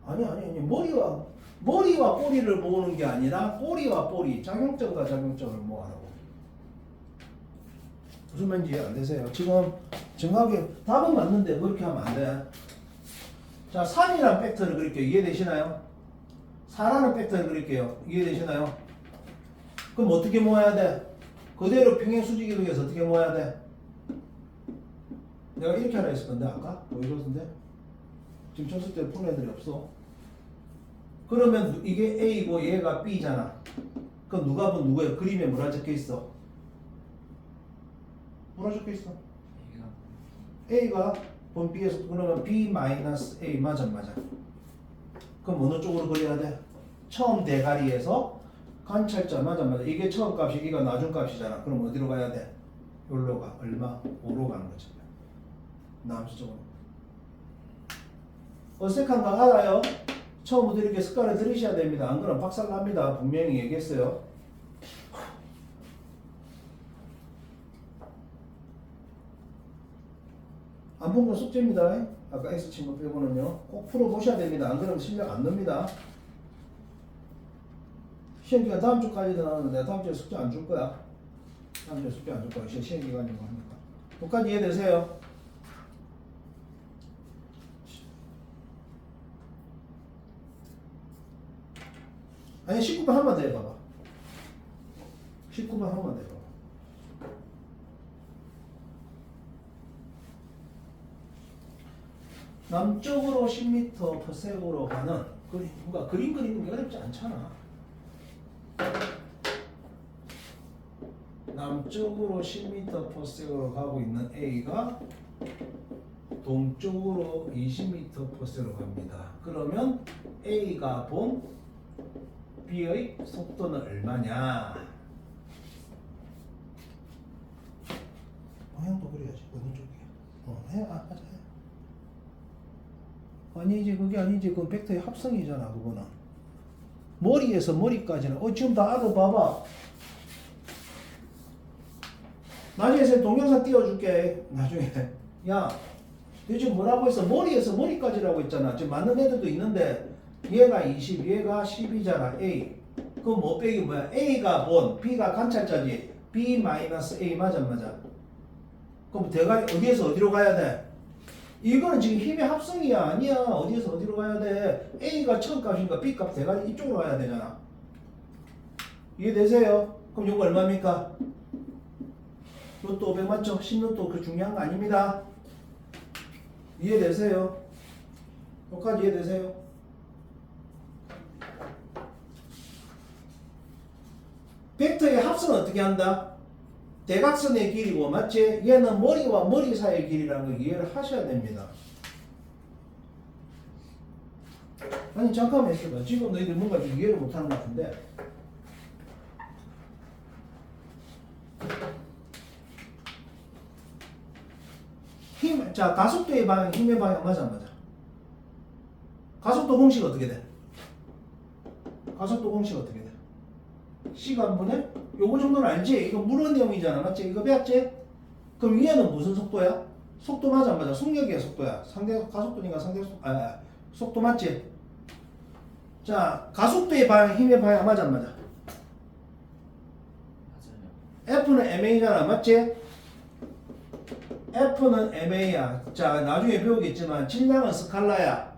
아니. 머리와 꼬리를 모으는 게 아니라 꼬리와 꼬리, 작용점과 작용점을 모으라고. 무슨 말인지 이해 안 되세요? 지금 정확하게 답은 맞는데 그렇게 하면 안 돼. 자, 3이라는 벡터를 그릴게요. 이해되시나요? 4라는 벡터를 그릴게요. 이해되시나요? 그럼 어떻게 모아야 돼? 그대로 평행수직 이동해서 어떻게 모아야 돼? 내가 이렇게 하라 했을 건데 아까? 보여줬는데? 지금 쳤을 때 푸는 애들이 없어. 그러면 이게 A고 얘가 B잖아. 그럼 누가 본 누구예요? 그림에 뭐라 적혀있어? 뭐라 적혀있어? A가 본 B에서 그러면 B-A 맞아. 그럼 어느 쪽으로 그려야 돼? 처음 대가리에서 관찰자 맞아. 이게 처음 값이 이거 나중 값이잖아. 그럼 어디로 가야 돼? 여기로 가. 얼마? 5로 가는 거죠. 남수 쪽으로. 어색한 거 알아요? 처음부터 이렇게 습관을 들이셔야 됩니다. 안 그러면 박살납니다. 분명히 얘기했어요. 안 본 건 숙제입니다. 아까 X 친구 빼고는요. 꼭 풀어보셔야 됩니다. 안 그러면 실력 안 납니다. 시험 기간 다음 주까지도 나오는데 다음 주에 숙제 안 줄 거야. 다음 주에 숙제 안 줄 거야. 시험 기간이고 하니까. 끝까지 이해되세요? 아니 19번 한 번 더 해봐봐. 19번 한 번 더 해봐봐. 남쪽으로 10m/s로 가는 그림 그리는 게 어렵지 않잖아. 남쪽으로 10m/s로 가고 있는 A가 동쪽으로 20m/s로 갑니다. 그러면 A가 본 B의 속도는 얼마냐? 방향도 그려야지. 어느 쪽이야? 맞아. 아니지, 그게 아니지. 그건 벡터의 합성이잖아, 그거는. 머리에서 머리까지는. 지금 다 알아봐봐. 나중에 쌤 동영상 띄워줄게. 나중에. 야, 너 지금 뭐라고 했어? 머리에서 머리까지라고 했잖아. 지금 맞는 애들도 있는데 얘가 20, 얘가 10이잖아. A. 그럼 뭐 빼기 뭐야? A가 본, B가 관찰자지. B-A 맞아. 그럼 대가리 어디에서 어디로 가야 돼? 이거는 지금 힘의 합성이야. 아니야. 어디에서 어디로 가야 돼? A가 처음 값이니까 B 값 대가리 이쪽으로 가야 되잖아. 이해되세요? 그럼 이거 얼마입니까? 로또 500 맞죠? 10로또 그 중요한 거 아닙니다. 이해되세요? 여기까지 이해되세요? 벡터의 합성은 어떻게 한다? 대각선의 길이고 맞지? 얘는 머리와 머리 사이의 길이라는 걸 이해를 하셔야 됩니다. 아니 잠깐만 있어봐. 지금 너희들 뭔가 좀 이해를 못하는 것 같은데 자 가속도의 방향, 힘의 방향 맞아. 가속도 공식 어떻게 돼? 가속도 공식 어떻게 돼? 시간분의 요거 정도는 알지? 이거 물원 내용이잖아. 맞지? 이거 배웠지? 그럼 위에는 무슨 속도야? 속도 맞아. 속력이야, 속도야. 상대 가속도니까 속도 맞지? 자, 가속도의 방향, 힘의 방향 맞아. F는 ma잖아. 맞지? F는 ma야. 자, 나중에 배우겠지만 질량은 스칼라야.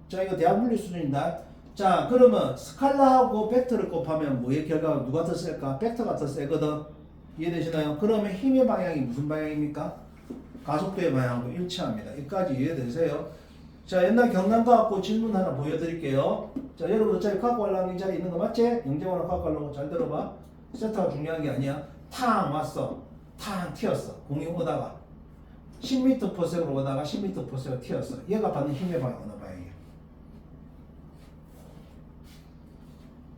자, 이거 대학 물리 수준이다. 자, 그러면 스칼라하고 벡터를 곱하면 뭐의 결과가 누가 더 셀까? 벡터가 더 세거든. 이해되시나요? 그러면 힘의 방향이 무슨 방향입니까? 가속도의 방향하고 일치합니다. 여기까지 이해되세요? 자, 옛날 경남과학고 질문 하나 보여드릴게요. 자, 여러분 어차피 갖고 가려면 이 자리에 있는 거 맞지? 영재원을 갖고 가려고 잘 들어봐. 세트가 중요한 게 아니야. 탕 왔어. 탕 튀었어. 공이 오다가 10m 퍼sek으로 오다가 10m 퍼sek으로 튀었어. 얘가 받는 힘의 방향 어느 방향이야?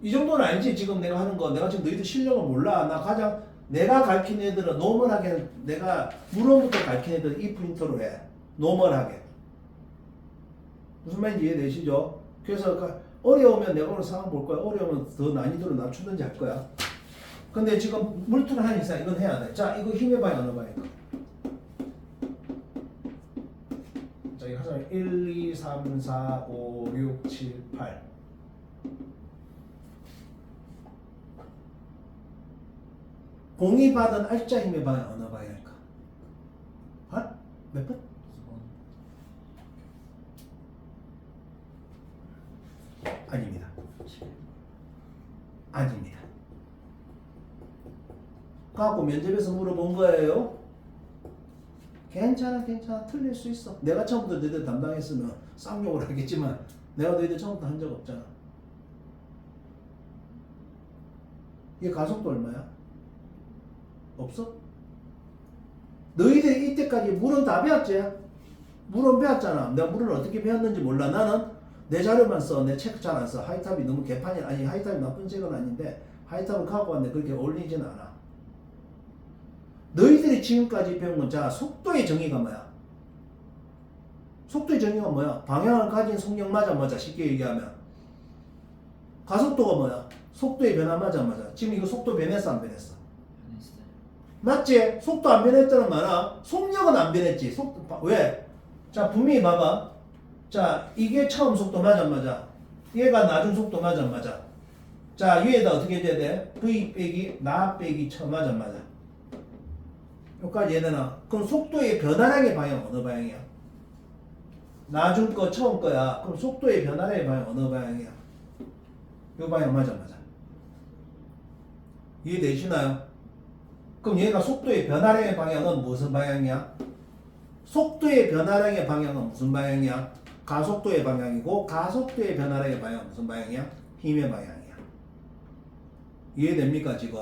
이 정도는 알지? 지금 내가 하는 거. 내가 지금 너희들 실력을 몰라. 나 가장 내가 가르친 애들은 노멀하게 내가 물론부터 가르친 애들은 이 프린터로 해. 노멀하게. 무슨 말인지 이해되시죠? 그래서 어려우면 내가 오늘 상황 볼 거야. 어려우면 더 난이도를 낮추든지 할 거야. 근데 지금 물투를 하는 이상 이건 해야 돼. 자, 이거 힘의 방향 어느 방향일까? 자, 이거 하자. 1, 2, 3, 4, 5, 6, 7, 8. 공이 받은 알짜 힘의 방향 어느 방향일까? 몇 번? 아닙니다. 아닙니다. 갖고 면접에서 물어본 거예요. 괜찮아, 틀릴 수 있어. 내가 처음부터 너희들 담당했으면 쌍욕을 하겠지만 내가 너희들 처음부터 한 적 없잖아. 이게 가속도 얼마야? 없어? 너희들이 이때까지 물은 다 배웠지? 물은 배웠잖아. 내가 물은 어떻게 배웠는지 몰라. 나는 내 자료만 써. 내 책 잘 안 써. 하이탑이 너무 개판이 아니 하이탑이 나쁜 책은 아닌데 하이탑을 갖고 왔는데 그렇게 어울리지는 않아. 너희들이 지금까지 배운 건 자 속도의 정의가 뭐야? 속도의 정의가 뭐야? 방향을 가진 속력마저 쉽게 얘기하면 가속도가 뭐야? 속도의 변화마저 지금 이거 속도 변했어 안 변했어? 변했어요. 맞지? 속도 안 변했다는 말은 속력은 안 변했지. 속도 왜? 자 분명히 봐봐. 자 이게 처음 속도 맞아? 얘가 나중 속도 맞아? 자 위에다 어떻게 해줘야 돼? V 빼기 나 빼기 처 맞아? 여기까지 얘네나 그럼 속도의 변화량의 방향 어느 방향이야? 나중 거 처음 거야. 그럼 속도의 변화량의 방향 어느 방향이야? 요 방향 맞아? 이해되시나요? 그럼 얘가 속도의 변화량의 방향은 무슨 방향이야? 속도의 변화량의 방향은 무슨 방향이야? 가속도의 방향이고 가속도의 변화량의 방향은 무슨 방향이야? 힘의 방향이야. 이해됩니까 지금?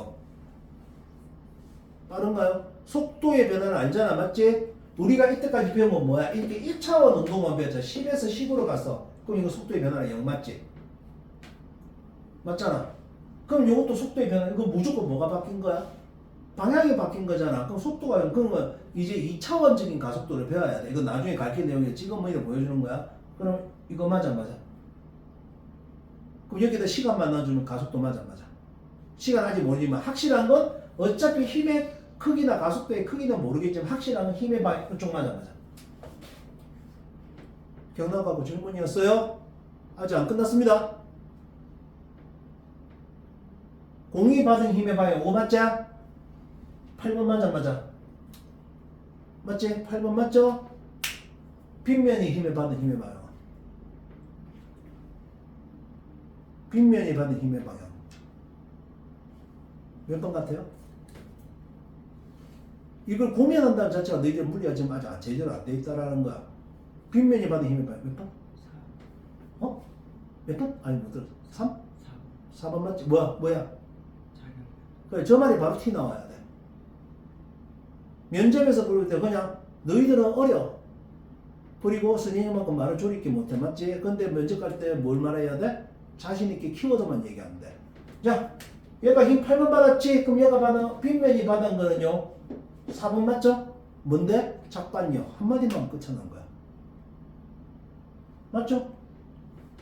빠른가요? 속도의 변화를 알잖아 맞지? 우리가 이때까지 배운 건 뭐야? 이렇게 1차원 운동만 배웠잖아. 10에서 10으로 갔어. 그럼 이거 속도의 변화는 0 맞지? 맞잖아. 그럼 이것도 속도의 변화 이거 무조건 뭐가 바뀐 거야? 방향이 바뀐 거잖아. 그럼 속도가 0 그러면 이제 2차원적인 가속도를 배워야 돼. 이거 나중에 가르칠 내용이 지금 뭐 이렇게 보여주는 거야? 그럼 이거 맞아? 그럼 여기다 시간만 넣어주면 가속도 맞아? 시간 아직 모르지만 확실한 건 어차피 힘의 크기나 가속도의 크기는 모르겠지만 확실한 건 힘의 방향 그쪽 맞아? 경락하고 질문이었어요? 아직 안 끝났습니다. 공이 받은 힘의 방향 5 맞지? 8번 맞아? 맞지? 8번 맞죠? 빗면이 힘을 받은 힘의 방향. 빗면이 받은 힘의 방향. 몇 번 같아요? 이걸 고민한다는 자체가 너희들 물리가 지금 아직 제대로 안 돼 있다라는 거야. 빗면이 받은 힘의 방향. 몇 번? 몇 번? 아니 못 들었어. 3? 4번 맞지? 뭐야? 그래, 저 말이 바로 티 나와야 돼. 면접에서 부를 때 그냥 너희들은 어려. 그리고 선생님만큼 말을 조리게 못해. 맞지? 근데 면접 갈 때 뭘 말해야 돼? 자신있게 키워드만 얘기하면 돼. 자, 얘가 힘 8번 받았지? 그럼 얘가 받은, 빗면이 받은 거는요? 4번 맞죠? 뭔데? 잠깐요. 한마디만 끝쳐난 거야. 맞죠?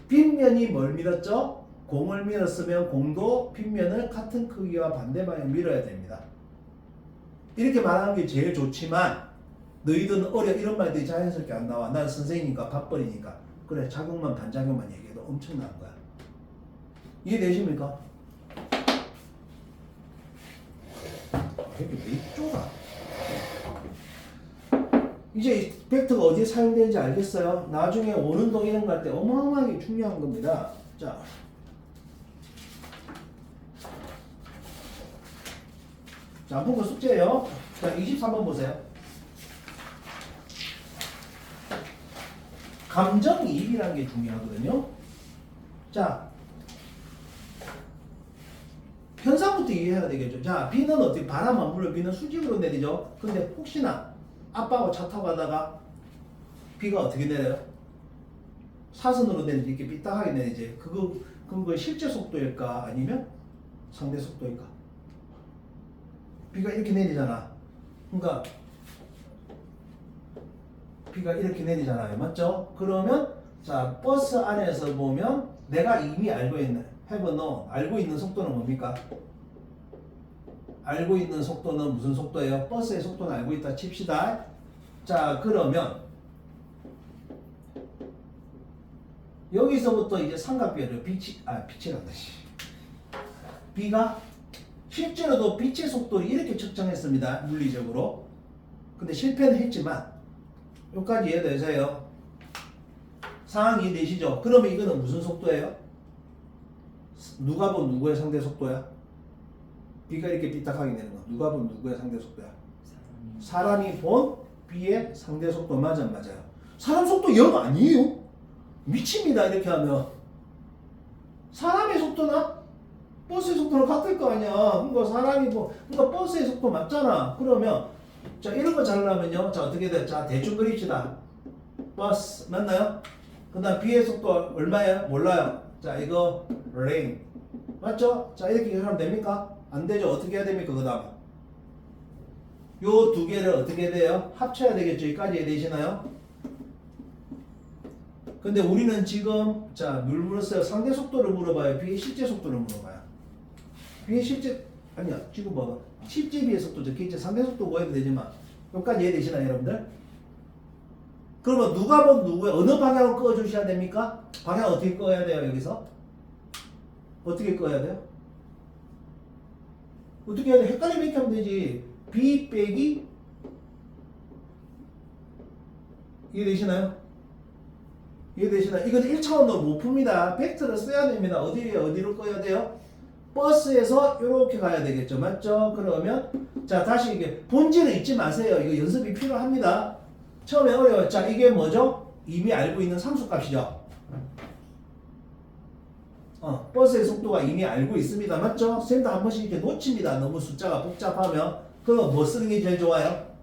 빗면이 뭘 밀었죠? 공을 밀었으면 공도 빗면을 같은 크기와 반대 방향 밀어야 됩니다. 이렇게 말하는 게 제일 좋지만 너희들은 어려 이런 말들이 자연스럽게 안 나와. 난 선생님이니까 밥벌이니까. 그래 작용만 반작용만 얘기해도 엄청난 거야. 이해되십니까? 이렇게 왜 쪼가? 이제 벡터가 어디에 사용되는지 알겠어요? 나중에 오른동 이런 거 할 때 어마어마하게 중요한 겁니다. 자, 한번 숙제예요. 자, 23번 보세요. 감정이입이라는 게 중요하거든요. 자, 현상부터 이해해야 되겠죠. 자, 비는 어떻게 바람 안 불어 비는 수직으로 내리죠. 근데 혹시나 아빠하고 차 타고 가다가 비가 어떻게 내려요? 사선으로 내리지 이렇게 삐딱하게 내리지. 그거 실제 속도일까 아니면 상대 속도일까? 비가 이렇게 내리잖아. 그러니까 비가 이렇게 내리잖아요. 맞죠? 그러면 자, 버스 안에서 보면 내가 이미 알고 있는 알고 있는 속도는 뭡니까? 알고 있는 속도는 무슨 속도예요? 버스의 속도는 알고 있다 칩시다. 자, 그러면 여기서부터 이제 삼각비를 빛이란다. B가 실제로도 빛의 속도를 이렇게 측정했습니다. 물리적으로. 근데 실패는 했지만 여기까지 이해되세요? 상황 이해되시죠? 그러면 이거는 무슨 속도예요? 누가 본 누구의 상대 속도야? B가 이렇게 삐딱하게 내는 거. 누가 본 누구의 상대 속도야? 사람이 본 B의 상대 속도 맞아요? 사람 속도 0 아니에요? 미칩니다. 이렇게 하면 사람의 속도나 버스의 속도는 같을 거 아니야. 그러니까 사람이 그러니까 버스의 속도 맞잖아. 그러면 자, 이런 거 잘라면요. 자, 어떻게 돼? 자, 대충 그립시다. 버스 맞나요? 그다음 B의 속도 얼마예요? 몰라요. 자, 이거 rain 맞죠? 자, 이렇게 하면 됩니까? 안 되죠. 어떻게 해야 됩니까? 그다음 요 두 개를 어떻게 돼요? 합쳐야 되겠죠. 여기까지 이해되시나요? 근데 우리는 지금 자, 뭘 물었어요? 상대 속도를 물어봐요? B의 실제 속도를 물어봐요? B의 실제 아니야. 지금 봐봐. 실제 B의 속도죠. 기체 상대 속도 구해도 되지만 여기까지 이해되시나요, 여러분들? 그러면 누가 본 누구의 어느 방향을 꺼 주셔야 됩니까? 방향 어떻게 꺼야 돼요, 여기서? 어떻게 꺼야 돼요? 어떻게 해야 돼? 헷갈리면 이렇게 하면 되지. B 빼기 이해되시나요? 이해되시나요? 이건 1차원으로 못 풉니다. 벡터를 써야 됩니다. 어디로 꺼야 돼요? 버스에서 이렇게 가야 되겠죠. 맞죠? 그러면 자, 다시 이게 본질을 잊지 마세요. 이거 연습이 필요합니다. 처음에 어려워요. 자, 이게 뭐죠? 이미 알고 있는 상수값이죠. 버스의 속도가 이미 알고 있습니다. 맞죠? 쌤도 한 번씩 이렇게 놓칩니다. 너무 숫자가 복잡하면. 그럼 뭐 쓰는 게 제일 좋아요?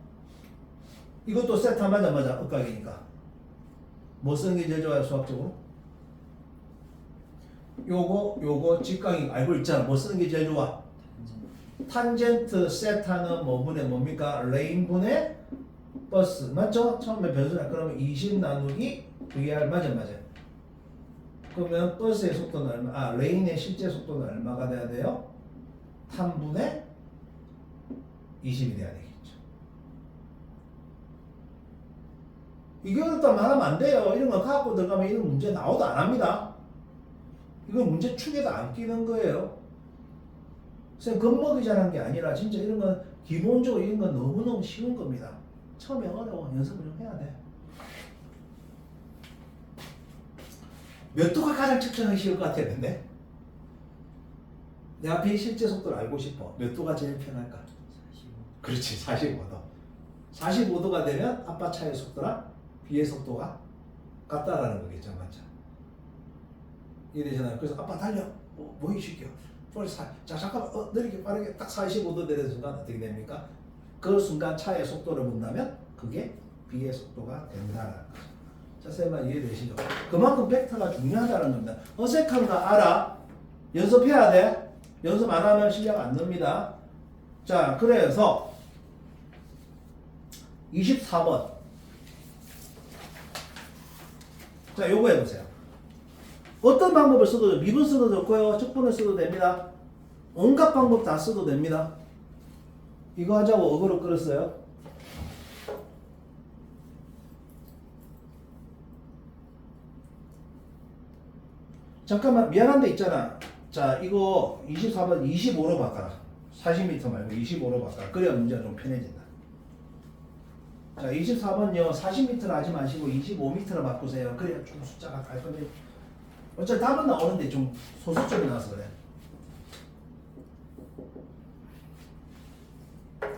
이것도 세트하자마자 엇각이니까. 뭐 쓰는 게 제일 좋아요, 수학적으로? 요거 직각이 알고 있잖아. 뭐 쓰는 게 제일 좋아? 탄젠트 세타는 뭐분의 뭡니까? 레인분의 버스. 맞죠? 처음에 변수나 그러면 20 나누기 VR 맞아요. 그러면 버스의 속도는 얼마? 레인의 실제 속도는 얼마가 돼야 돼요? 탄분의 20이 돼야 되겠죠. 이게 어렵다 말하면 안 돼요. 이런 거 갖고 들어가면 이런 문제 나오도 안 합니다. 이건 문제 축에도 안 끼는 거예요. 선생님 겁먹이 잘한 게 아니라 진짜 이런 건 기본적으로 이런 건 너무너무 쉬운 겁니다. 처음에 어려워. 연습을 좀 해야 돼. 몇 도가 가장 측정하기 쉬울 것 같아, 근데? 내 앞에 실제 속도를 알고 싶어. 몇 도가 제일 편할까? 45. 그렇지, 45도. 45도가 되면 아빠 차의 속도랑 B의 속도가 같다라는 거겠죠, 맞죠? 이해되잖아요. 그래서 아빠 달려. 뭐 이 새끼야. 빨리 자, 잠깐만. 느리게 빠르게 딱 45도 되는 순간 어떻게 됩니까? 그 순간 차의 속도를 본다면 그게 B의 속도가 된다라는 거죠. 자, 쌤만 이해되시죠? 그만큼 벡터가 중요하다는 겁니다. 어색한 거 알아? 연습해야 돼. 연습 안 하면 실력 안 늡니다. 자, 그래서 24번. 자, 요거 해보세요. 어떤 방법을 써도 미분 써도 좋고요. 적분을 써도 됩니다. 온갖 방법 다 써도 됩니다. 이거 하자고 어그로 끌었어요. 잠깐만 미안한 데 있잖아. 자, 이거 24번 25로 바꿔라. 40m 말고 25로 바꿔라. 그래야 문제가 좀 편해진다. 자, 24번요. 40m를 하지 마시고 25m로 바꾸세요. 그래야 좀 숫자가 갈 건데. 어차피 답은 나오는데 좀 소수점이 나와서 그래.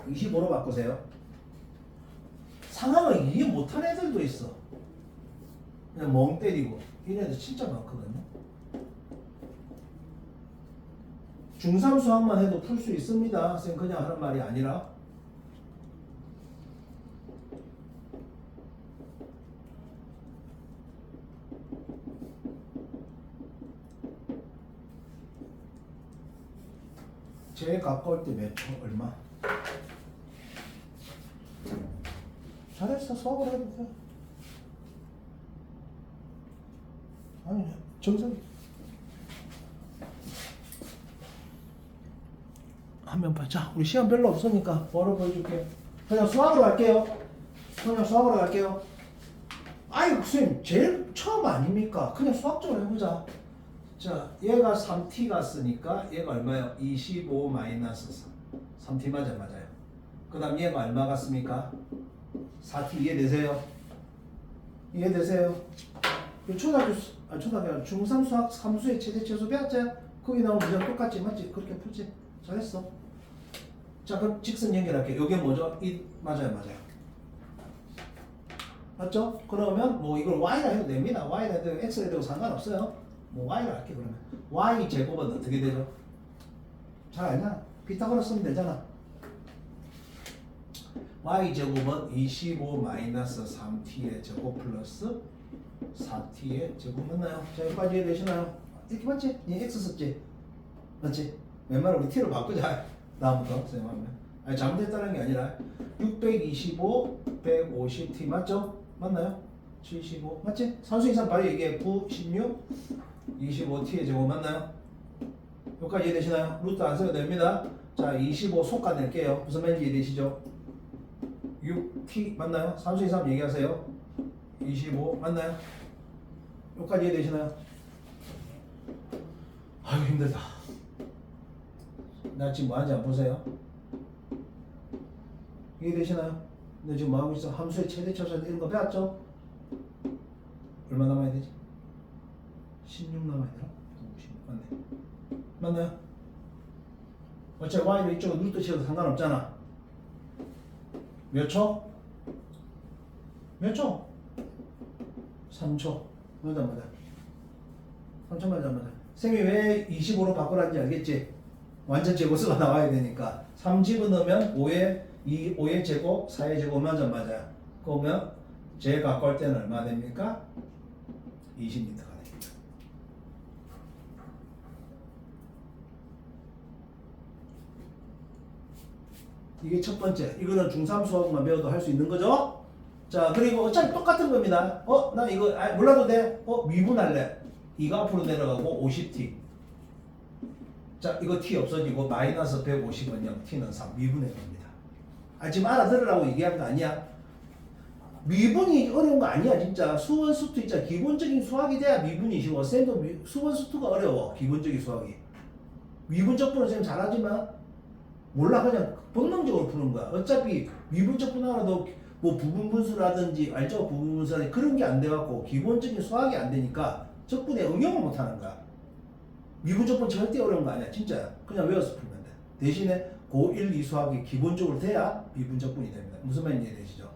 25로 바꾸세요. 상황을 이해 못한 애들도 있어. 그냥 멍 때리고 이런 애들 진짜 많거든요. 중3 수학만 해도 풀 수 있습니다. 쌤 그냥 하는 말이 아니라. 제일 가까울 때 몇 초? 얼마? 잘했어. 수학을 해도 돼. 아니 정상 한면 봐. 자, 우리 시간 별로 없으니까 바로 보여줄게. 그냥 수학으로 갈게요. 그냥 수학으로 갈게요. 아이고 선생님 제일 처음 아닙니까? 그냥 수학적으로 해보자. 자, 얘가 3t 갔으니까 얘가 얼마예요? 25 마이너스 3. 3t 맞아요. 그 다음 얘가 얼마 갔습니까? 4t 이해되세요? 이해되세요? 초등학교 중3 수학 3수의 최대 최소 배웠지? 거기 나오는 문제랑 똑같지? 맞지? 그렇게 풀지? 잘했어. 자, 그럼 직선 연결할게. 요게 뭐죠? 맞아요. 맞죠? 그러면 뭐 이걸 y라 해도 됩니다. y라 해도 x라 해도 상관없어요. 뭐 y라 할게 그러면. y 제곱은 어떻게 되죠? 잘 알잖아. 피타고라 쓰면 되잖아. y 제곱은 25 마이너스 3t의 제곱 플러스 4t의 제곱 맞나요? 자, 여기까지 이해되시나요? 이렇게 맞지? 얘 x 썼지? 맞지? 웬만하면 우리 t로 바꾸자. 다음부터 선생님 아니 잘못했다는 게 아니라 625, 150t 맞죠? 맞나요? 75 맞지? 산수 이상 바로 얘기해. 9, 16, 25t의 제곱 맞나요? 여기까지 이해되시나요? 루트 안 써도 됩니다. 자, 25 속가낼게요. 무슨 말인지 이해되시죠? 6t 맞나요? 산수 이상 얘기하세요. 25 맞나요? 여기까지 이해되시나요? 아유 힘들다. 나 지금 뭐하는지 안 보세요? 이해되시나요? 근데 지금 뭐하고 있어? 함수의 최대 최소 이런 거 배웠죠? 얼마 남아야 되지? 16 남아야 되나? 56 맞네. 맞나요? 어차피 y를 이쪽으로 루트 치어도 상관없잖아. 몇 초? 몇 초? 3초. 맞아. 3초 맞아. 쌤이 왜 25로 바꾸라는지 알겠지? 완전 제곱수가 나와야 되니까 3 집어넣으면 5의 제곱, 4의 제곱 맞아요. 그러면 제일 가까울 때는 얼마 됩니까? 20m가 됩니다. 이게 첫 번째. 이거는 중3 수학만 배워도 할 수 있는 거죠? 자, 그리고 어차피 똑같은 겁니다. 나 이거 몰라도 돼? 미분할래. 이거 앞으로 내려가고 50t. 자, 이거 t 없어지고 마이너스 150은 0, t는 3 미분의 겁니다. 지금 알아들으라고 얘기하는 거 아니야? 미분이 어려운 거 아니야 진짜. 수원 수투 있잖아. 기본적인 수학이 돼야 미분이 쉬워. 쌤도 수원 수투가 어려워. 기본적인 수학이. 미분적분은 쌤 잘하지만 몰라. 그냥 본능적으로 푸는 거야. 어차피 미분적분 하나도 뭐 부분분수라든지 알죠? 부분분수라든지 그런 게 안 돼갖고 기본적인 수학이 안 되니까 적분에 응용을 못 하는 거야. 미분적분 절대 어려운 거 아니야. 진짜 그냥 외워서 풀면 돼. 대신에 고1, 2 수학이 기본적으로 돼야 미분적분이 됩니다. 무슨 말인지 이해되시죠?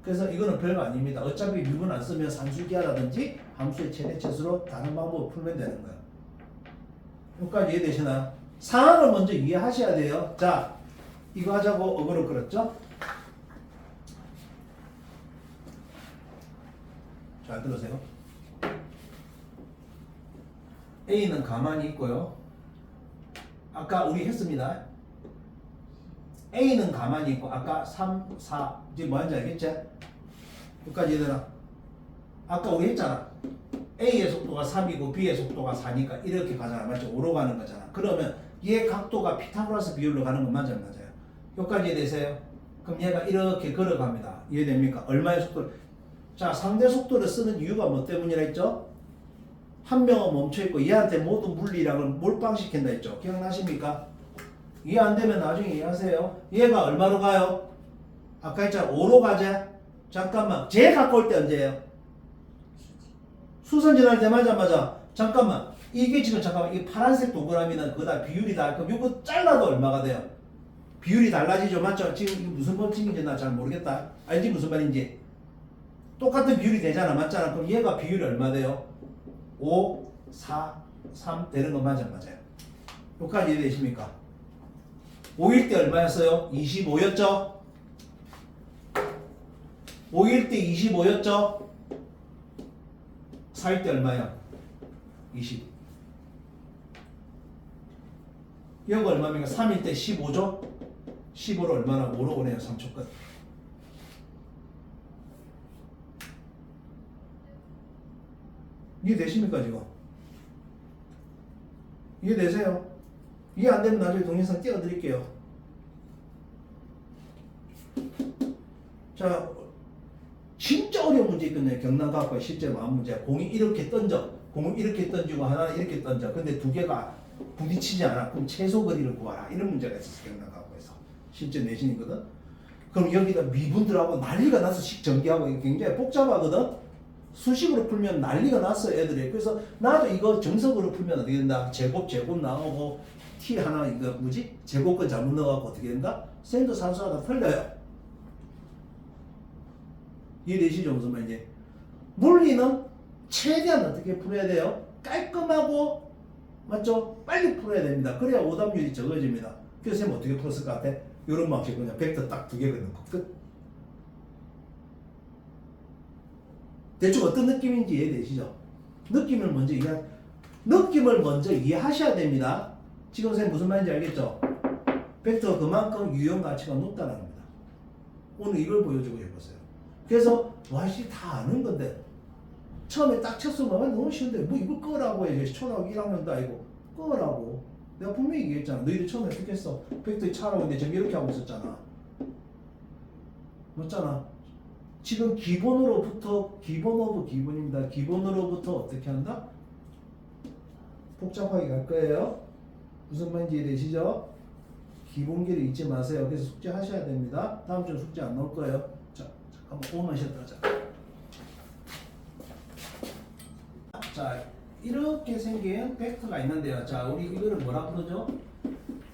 그래서 이거는 별거 아닙니다. 어차피 미분 안 쓰면 산술기하라든지 함수의 최대 최소로 다른 방법으로 풀면 되는 거예요. 여기까지 이해되시나요? 상황을 먼저 이해하셔야 돼요. 자, 이거 하자고 어그로 끌었죠? 잘 들으세요. A는 가만히 있고요. 아까 우리 했습니다. A는 가만히 있고 아까 3, 4 이제 뭐 하는지 알겠지? 여기까지 얘들아. 아까 우리 했잖아. A의 속도가 3이고 B의 속도가 4니까 이렇게 가잖아. 맞죠? 5로 가는 거잖아. 그러면 얘 각도가 피타고라스 비율로 가는 건 맞아요? 여기까지 이해되세요? 그럼 얘가 이렇게 걸어갑니다. 이해됩니까? 얼마의 속도를? 자, 상대 속도를 쓰는 이유가 뭐 때문이라 했죠? 한 명은 멈춰있고 얘한테 모든 물리량을 몰빵시킨다 했죠. 기억나십니까? 이해 안 되면 나중에 이해하세요. 얘가 얼마로 가요? 아까 했잖아. 5로 가자. 잠깐만. 제일 가까울 때 언제예요? 수선 지날 때 맞아. 잠깐만. 이게 지금 잠깐만. 이 파란색 동그라미는 그거다. 비율이 다. 그럼 이거 잘라도 얼마가 돼요? 비율이 달라지죠. 맞죠? 지금 이게 무슨 법칙인지 나 잘 모르겠다. 알지 무슨 말인지? 똑같은 비율이 되잖아. 맞잖아. 그럼 얘가 비율이 얼마 돼요? 5, 4, 3 되는 거 맞아, 맞아요. 여기까지 이해되십니까? 5일 때 얼마였어요? 25였죠? 5일 때 25였죠? 4일 때 얼마야? 20. 여기 얼마입니까? 3일 때 15죠? 15를 얼마나 5로 보내요? 3초 끝. 이해되십니까 지금? 이해되세요? 이해 안 되면 나중에 동영상 띄워드릴게요. 자, 진짜 어려운 문제 있거든요. 경남과학과의 실제 마음 문제. 공이 이렇게 던져. 공을 이렇게 던지고 하나는 이렇게 던져. 근데 두 개가 부딪히지 않아. 그럼 최소 거리를 구하라. 이런 문제가 있었어. 경남과학과에서. 실제 내신이거든. 그럼 여기다 미분들하고 난리가 나서 식전기하고 굉장히 복잡하거든. 수식으로 풀면 난리가 났어 애들이. 그래서 나도 이거 정석으로 풀면 어떻게 된다? 제곱 나오고 t 하나 이거 뭐지? 제곱권 잘못 넣어갖고 어떻게 된다? 쌤도 산수하다 틀려요. 이해되시죠? 무슨 말인지. 물리는 최대한 어떻게 풀어야 돼요? 깔끔하고 맞죠? 빨리 풀어야 됩니다. 그래야 오답률이 적어집니다. 그래서 쌤 어떻게 풀었을 것 같아? 이런 방식 그냥 벡터 딱 두 개 그는 거 끝. 대충 어떤 느낌인지 이해되시죠? 느낌을 먼저 이해하셔야 됩니다. 지금 선생님 무슨 말인지 알겠죠? 벡터 그만큼 유형 가치가 높다는 겁니다. 오늘 이걸 보여주고 싶었어요. 그래서 와씨 다 아는 건데 처음에 딱 쳤으면 너무 쉬운데 뭐 이거 끄라고 해. 초등학교 1학년도 아니고 끄라고. 내가 분명히 얘기했잖아. 너희들 처음에 어떻게 했어? 벡터의 차라고 했는데 지금 이렇게 하고 있었잖아. 맞잖아. 지금 기본으로부터 기본 오브 기본입니다. 기본으로부터 어떻게 한다? 복잡하게 갈 거예요. 무슨 말인지 이해되시죠? 기본기를 잊지 마세요. 그래서 숙제 하셔야 됩니다. 다음 주는 숙제 안 나올 거예요. 자, 잠깐만 5만 쉬었다 하자. 자, 이렇게 생긴 벡터가 있는데요. 자, 우리 이거를 뭐라 부르죠?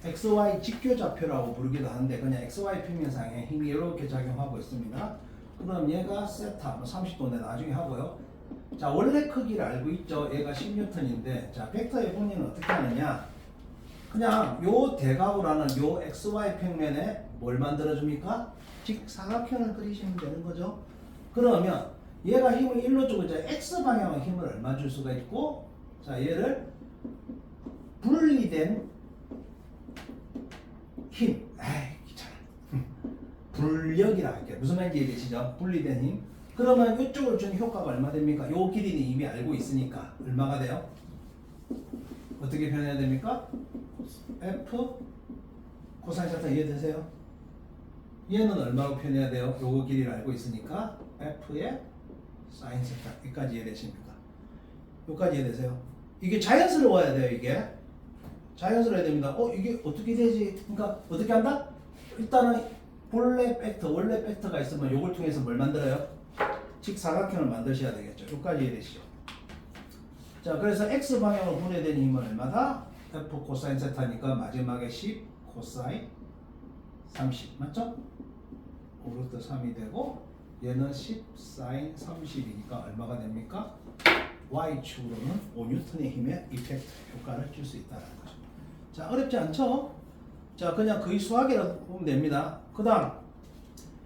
XY 직교좌표라고 부르기도 하는데 그냥 XY 평면상에 힘이 이렇게 작용하고 있습니다. 그럼 얘가 세타 30도인데 나중에 하고요. 자, 원래 크기를 알고 있죠. 얘가 10N인데 자, 벡터의 본인은 어떻게 하느냐? 그냥 요 대각으로는 요 XY 평면에 뭘 만들어줍니까? 직사각형을 그리시면 되는 거죠. 그러면 얘가 힘을 일로 주고 이제 X방향의 힘을 얼마 줄 수가 있고 자, 얘를 분리된 힘. 에이, 귀찮아. 불력이라 할게요. 무슨 말인지 이해되시죠? 분리된 힘. 그러면 이쪽을 준 효과가 얼마 됩니까? 요 길이는 이미 알고 있으니까 얼마가 돼요? 어떻게 표현해야 됩니까? F 코사인 세타 이해되세요? 얘는 얼마로 표현해야 돼요? 요 길이를 알고 있으니까 F의 사인 세타. 여기까지 이해되십니까? 여기까지 이해되세요? 이게 자연스러워야 돼요. 이게 자연스러워야 됩니다. 이게 어떻게 되지? 그러니까 어떻게 한다? 일단은 원래 벡터가 있으면 요걸 통해서 뭘 만들어요? 직사각형을 만드셔야 되겠죠. 여기까지 이해되시죠? 자, 그래서 X방향으로 분해된 힘은 얼마다? F 코사인 세타니까 마지막에 10 코사인 30 맞죠? 5루트 3이 되고 얘는 10 사인 30이니까 얼마가 됩니까? Y축으로는 5N의 힘의 이펙트 효과를 줄 수 있다는 거죠. 자, 어렵지 않죠? 자, 그냥 거의 수학이라고 보면 됩니다. 그 다음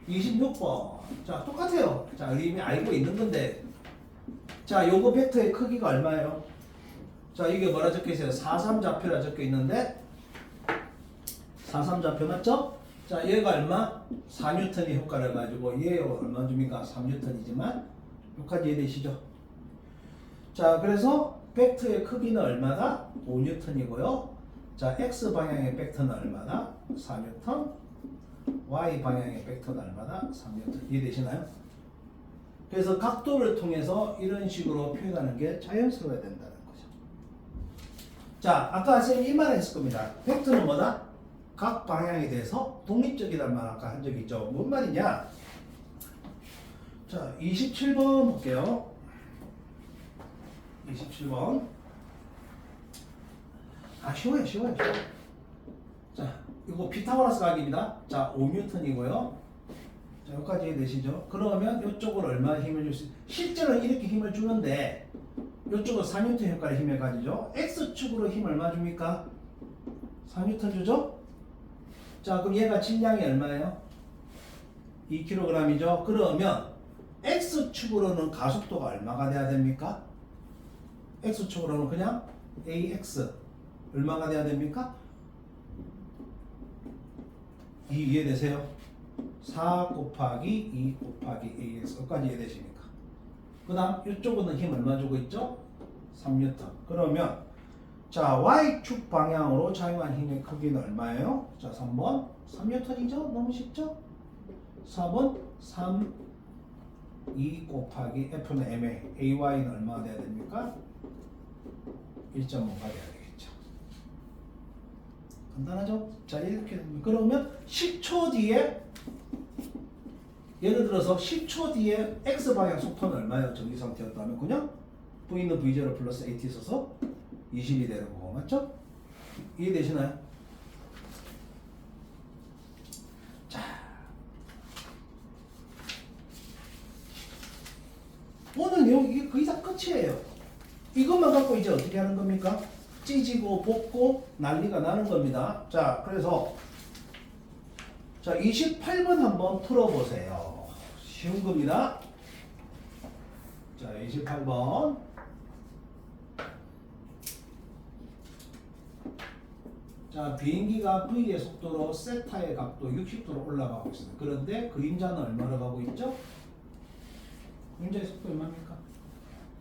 26번. 자, 똑같아요. 자, 이미 알고 있는 건데 자, 요거 벡터의 크기가 얼마예요? 자, 이게 뭐라 적혀 있어요? 4,3 좌표라 적혀 있는데 4,3 좌표 맞죠? 자, 얘가 얼마? 4N의 효과를 가지고 얘 얼마 줍니까? 3N이지만 여기까지 이해되시죠? 자, 그래서 벡터의 크기는 얼마다? 5N이고요. 자, X방향의 벡터는 얼마다? 4N. Y방향의 벡터는 얼마다? 3N. 이해되시나요? 그래서 각도를 통해서 이런 식으로 표현하는 게 자연스러워야 된다는 거죠. 자, 아까 선생님이 이 말을 했을 겁니다. 벡터는 뭐다? 각 방향에 대해서 독립적이란 말 아까 한 적이 있죠. 뭔 말이냐? 자, 27번 볼게요. 27번. 쉬워요. 자, 이거 피타고라스 각입니다. 자, 5N이고요. 자, 여기까지 이해되시죠? 그러면 이쪽으로 얼마나 힘을 줄 수 있어요? 실제로 이렇게 힘을 주는데 이쪽으로 4N 효과의 힘을 가지죠. X축으로 힘 얼마 줍니까? 4N 주죠? 자, 그럼 얘가 질량이 얼마예요? 2kg이죠? 그러면 X축으로는 가속도가 얼마가 돼야 됩니까? X축으로는 그냥 AX 얼마가 돼야 됩니까? 이해되세요? 4 곱하기 2 곱하기 AX까지 이해되십니까? 그 다음 이쪽은 힘 얼마 주고 있죠? 3N. 그러면 자 Y축 방향으로 작용한 힘의 크기는 얼마예요? 자 3번 3N이죠? 너무 쉽죠? 4번 3 2 곱하기 F는 MA AY는 얼마가 돼야 됩니까? 1.5가 돼야 되겠죠. 간단하죠? 자 이렇게 그러면 10초 뒤에 예를 들어서 10초 뒤에 X방향 속도는 얼마예요? 정지 상태였다면 그냥 V는 V0 플러스 AT 써서 20이 되는 거고 맞죠? 이해되시나요? 자 오늘 내용 이게 거의 다 끝이에요. 이것만 갖고 이제 어떻게 하는 겁니까? 찢고 볶고 난리가 나는 겁니다. 자 그래서 자 28번 한번 풀어보세요. 쉬운 겁니다. 자 28번 자 비행기가 V의 속도로 세타의 각도 60도로 올라가고 있습니다. 그런데 그림자는 얼마로 가고 있죠? 그림자의 속도 얼마입니까?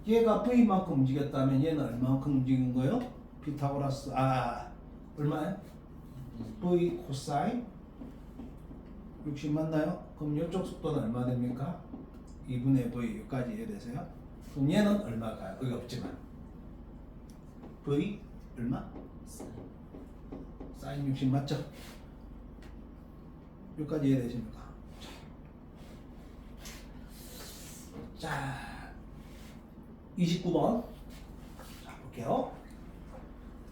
얘가 V만큼 움직였다면 얘는 얼마만큼 움직인 거예요? 피타고라스 얼마예요? V 코사인 60 맞나요? 그럼 이쪽 속도는 얼마 됩니까? 2분의 V 여기까지 이해되세요? 그럼 얘는 얼마일까요? 거기 없지만 V 얼마? 사인 60 맞죠? 여기까지 이해되십니까? 자 29번 자 볼게요.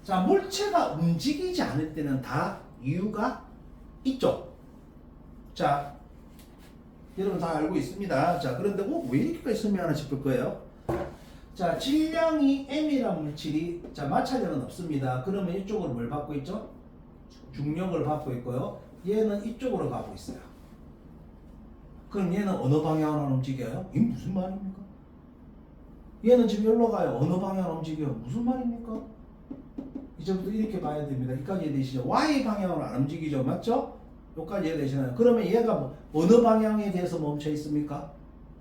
자 물체가 움직이지 않을 때는 다 이유가 있죠. 자 여러분 다 알고 있습니다. 자 그런데 왜 이렇게까지 설명하나 싶을 거예요. 자 질량이 M이란 물질이 자 마찰력은 없습니다. 그러면 이쪽으로 뭘 받고 있죠? 중력을 받고 있고요. 얘는 이쪽으로 가고 있어요. 그럼 얘는 어느 방향으로 움직여요? 이게 무슨 말입니까? 얘는 지금 여기로 가요. 어느 방향으로 움직여요? 무슨 말입니까? 이제부터 이렇게 봐야 됩니다. 여기까지 이해되시죠? Y 방향으로 안 움직이죠. 맞죠? 여기까지 이해되시나요? 그러면 얘가 어느 방향에 대해서 멈춰 있습니까?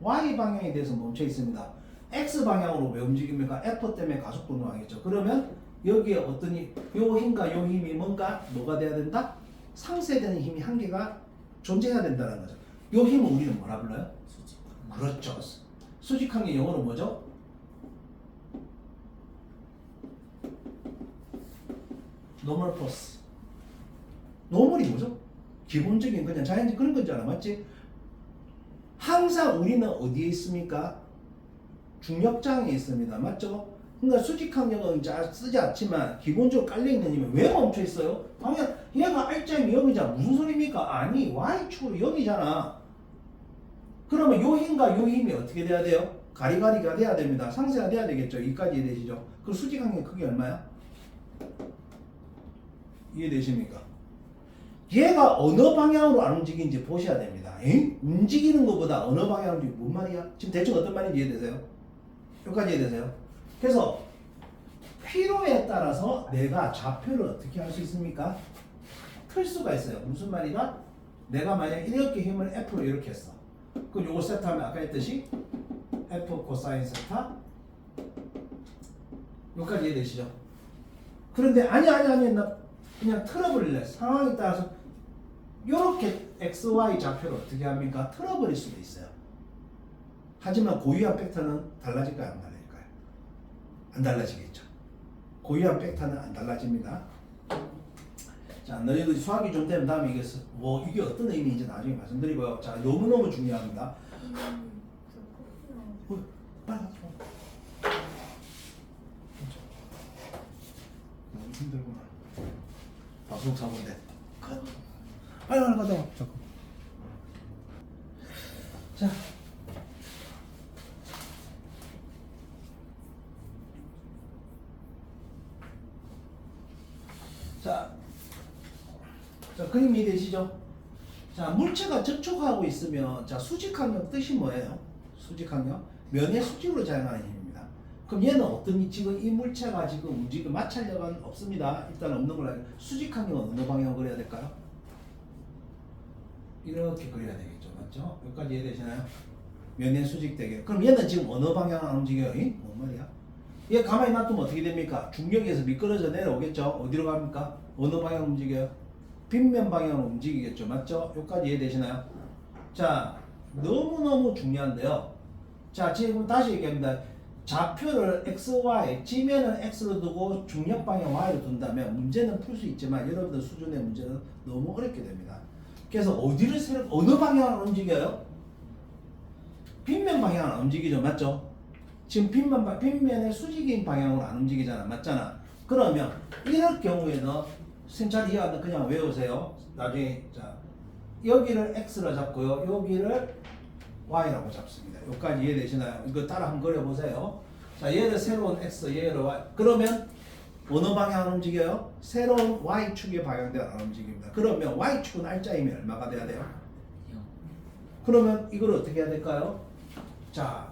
Y 방향에 대해서 멈춰 있습니다. X 방향으로 왜 움직입니까? F 때문에 가속도 운동하겠죠. 그러면 여기에 어떤 요 힘과 요 힘이 뭐가 돼야 된다? 상쇄되는 힘이 한 개가 존재해야 된다는 거죠. 요 힘은 우리는 뭐라 불러요? 그렇죠. 수직한 게 영어로 뭐죠? 노멀 포스. 노멀이 뭐죠? 기본적인 그냥 자연적 그런 거잖아. 맞지? 항상 우리는 어디에 있습니까? 중력장에 있습니다. 맞죠? 그러니까 수직항력은 쓰지 않지만 기본적으로 깔려있는 힘이 왜 멈춰 있어요? 방향 얘가 R점이 여기잖아. 무슨 소리입니까? 아니 Y축으로 여기잖아. 그러면 요 힘과 요 힘이 어떻게 돼야 돼요? 가리가리가 돼야 됩니다. 상쇄가 돼야 되겠죠. 여기까지 이해되시죠? 그럼 수직항력 크기 얼마야? 이해되십니까? 얘가 어느 방향으로 안 움직이는지 보셔야 됩니다. 움직이는 것보다 어느 방향으로 움직이는 뭔 말이야? 지금 대충 어떤 말인지 이해되세요? 여기까지 이해되세요? 그래서 필요에 따라서 내가 좌표를 어떻게 할 수 있습니까? 틀 수가 있어요. 무슨 말이다? 내가 만약 이렇게 힘을 F로 이렇게 했어. 그럼 요거 세타하면 아까 했듯이 F 코사인 세타 여기까지 이해되시죠? 그런데 아니 나 그냥 틀어버릴래. 상황에 따라서 요렇게 XY 좌표를 어떻게 합니까? 틀어버릴 수도 있어요. 하지만 고유한 벡터는 달라질까요? 안 달라질까요? 안 달라지겠죠. 고유한 벡터는 안 달라집니다. 자, 너희들 수학이 좀 되면 다음에 이게 이게 어떤 의미인지 나중에 말씀드리고요. 자, 너무너무 중요합니다. 빨리 너무 힘들구나. 방송 사고인데. 빨리 가자. 잠깐. 자. 자, 그림 이해되시죠? 자, 물체가 접촉하고 있으면, 자, 수직항력 뜻이 뭐예요? 수직항력? 면의 수직으로 작용하는 힘입니다. 그럼 얘는 지금 이 물체가 지금 움직임 마찰력은 없습니다. 일단 없는 걸로 알고, 수직항력은 어느 방향으로 그려야 될까요? 이렇게 그려야 되겠죠. 맞죠? 여기까지 이해되시나요? 면의 수직되게. 그럼 얘는 지금 어느 방향으로 안 움직여요? 뭔 말이야? 얘 가만히 놔두면 어떻게 됩니까? 중력에서 미끄러져 내려오겠죠? 어디로 갑니까? 어느 방향으로 움직여요? 빗면 방향으로 움직이겠죠. 맞죠? 여기까지 이해되시나요? 자, 너무너무 중요한데요. 자, 지금 다시 얘기합니다. 좌표를 x, y, 지면은 x로 두고 중력 방향 y로 둔다면 문제는 풀 수 있지만 여러분들 수준의 문제는 너무 어렵게 됩니다. 그래서 어느 방향으로 움직여요? 빗면 방향으로 안 움직이죠. 맞죠? 지금 빗면의 수직인 방향으로 안 움직이잖아. 맞잖아. 그러면 이럴 경우에는 잘 이해 안 돼. 그냥 외우세요. 나중에 자 여기를 x로 잡고요. 여기를 y라고 잡습니다. 여기까지 이해되시나요? 이거 따라 한번 그려보세요. 자, 얘를 새로운 x, 얘를 y. 그러면 어느 방향으로 움직여요? 새로운 y축의 방향대로 안 움직입니다. 그러면 y축은 R자이면 얼마가 돼야 돼요? 그러면 이걸 어떻게 해야 될까요? 자,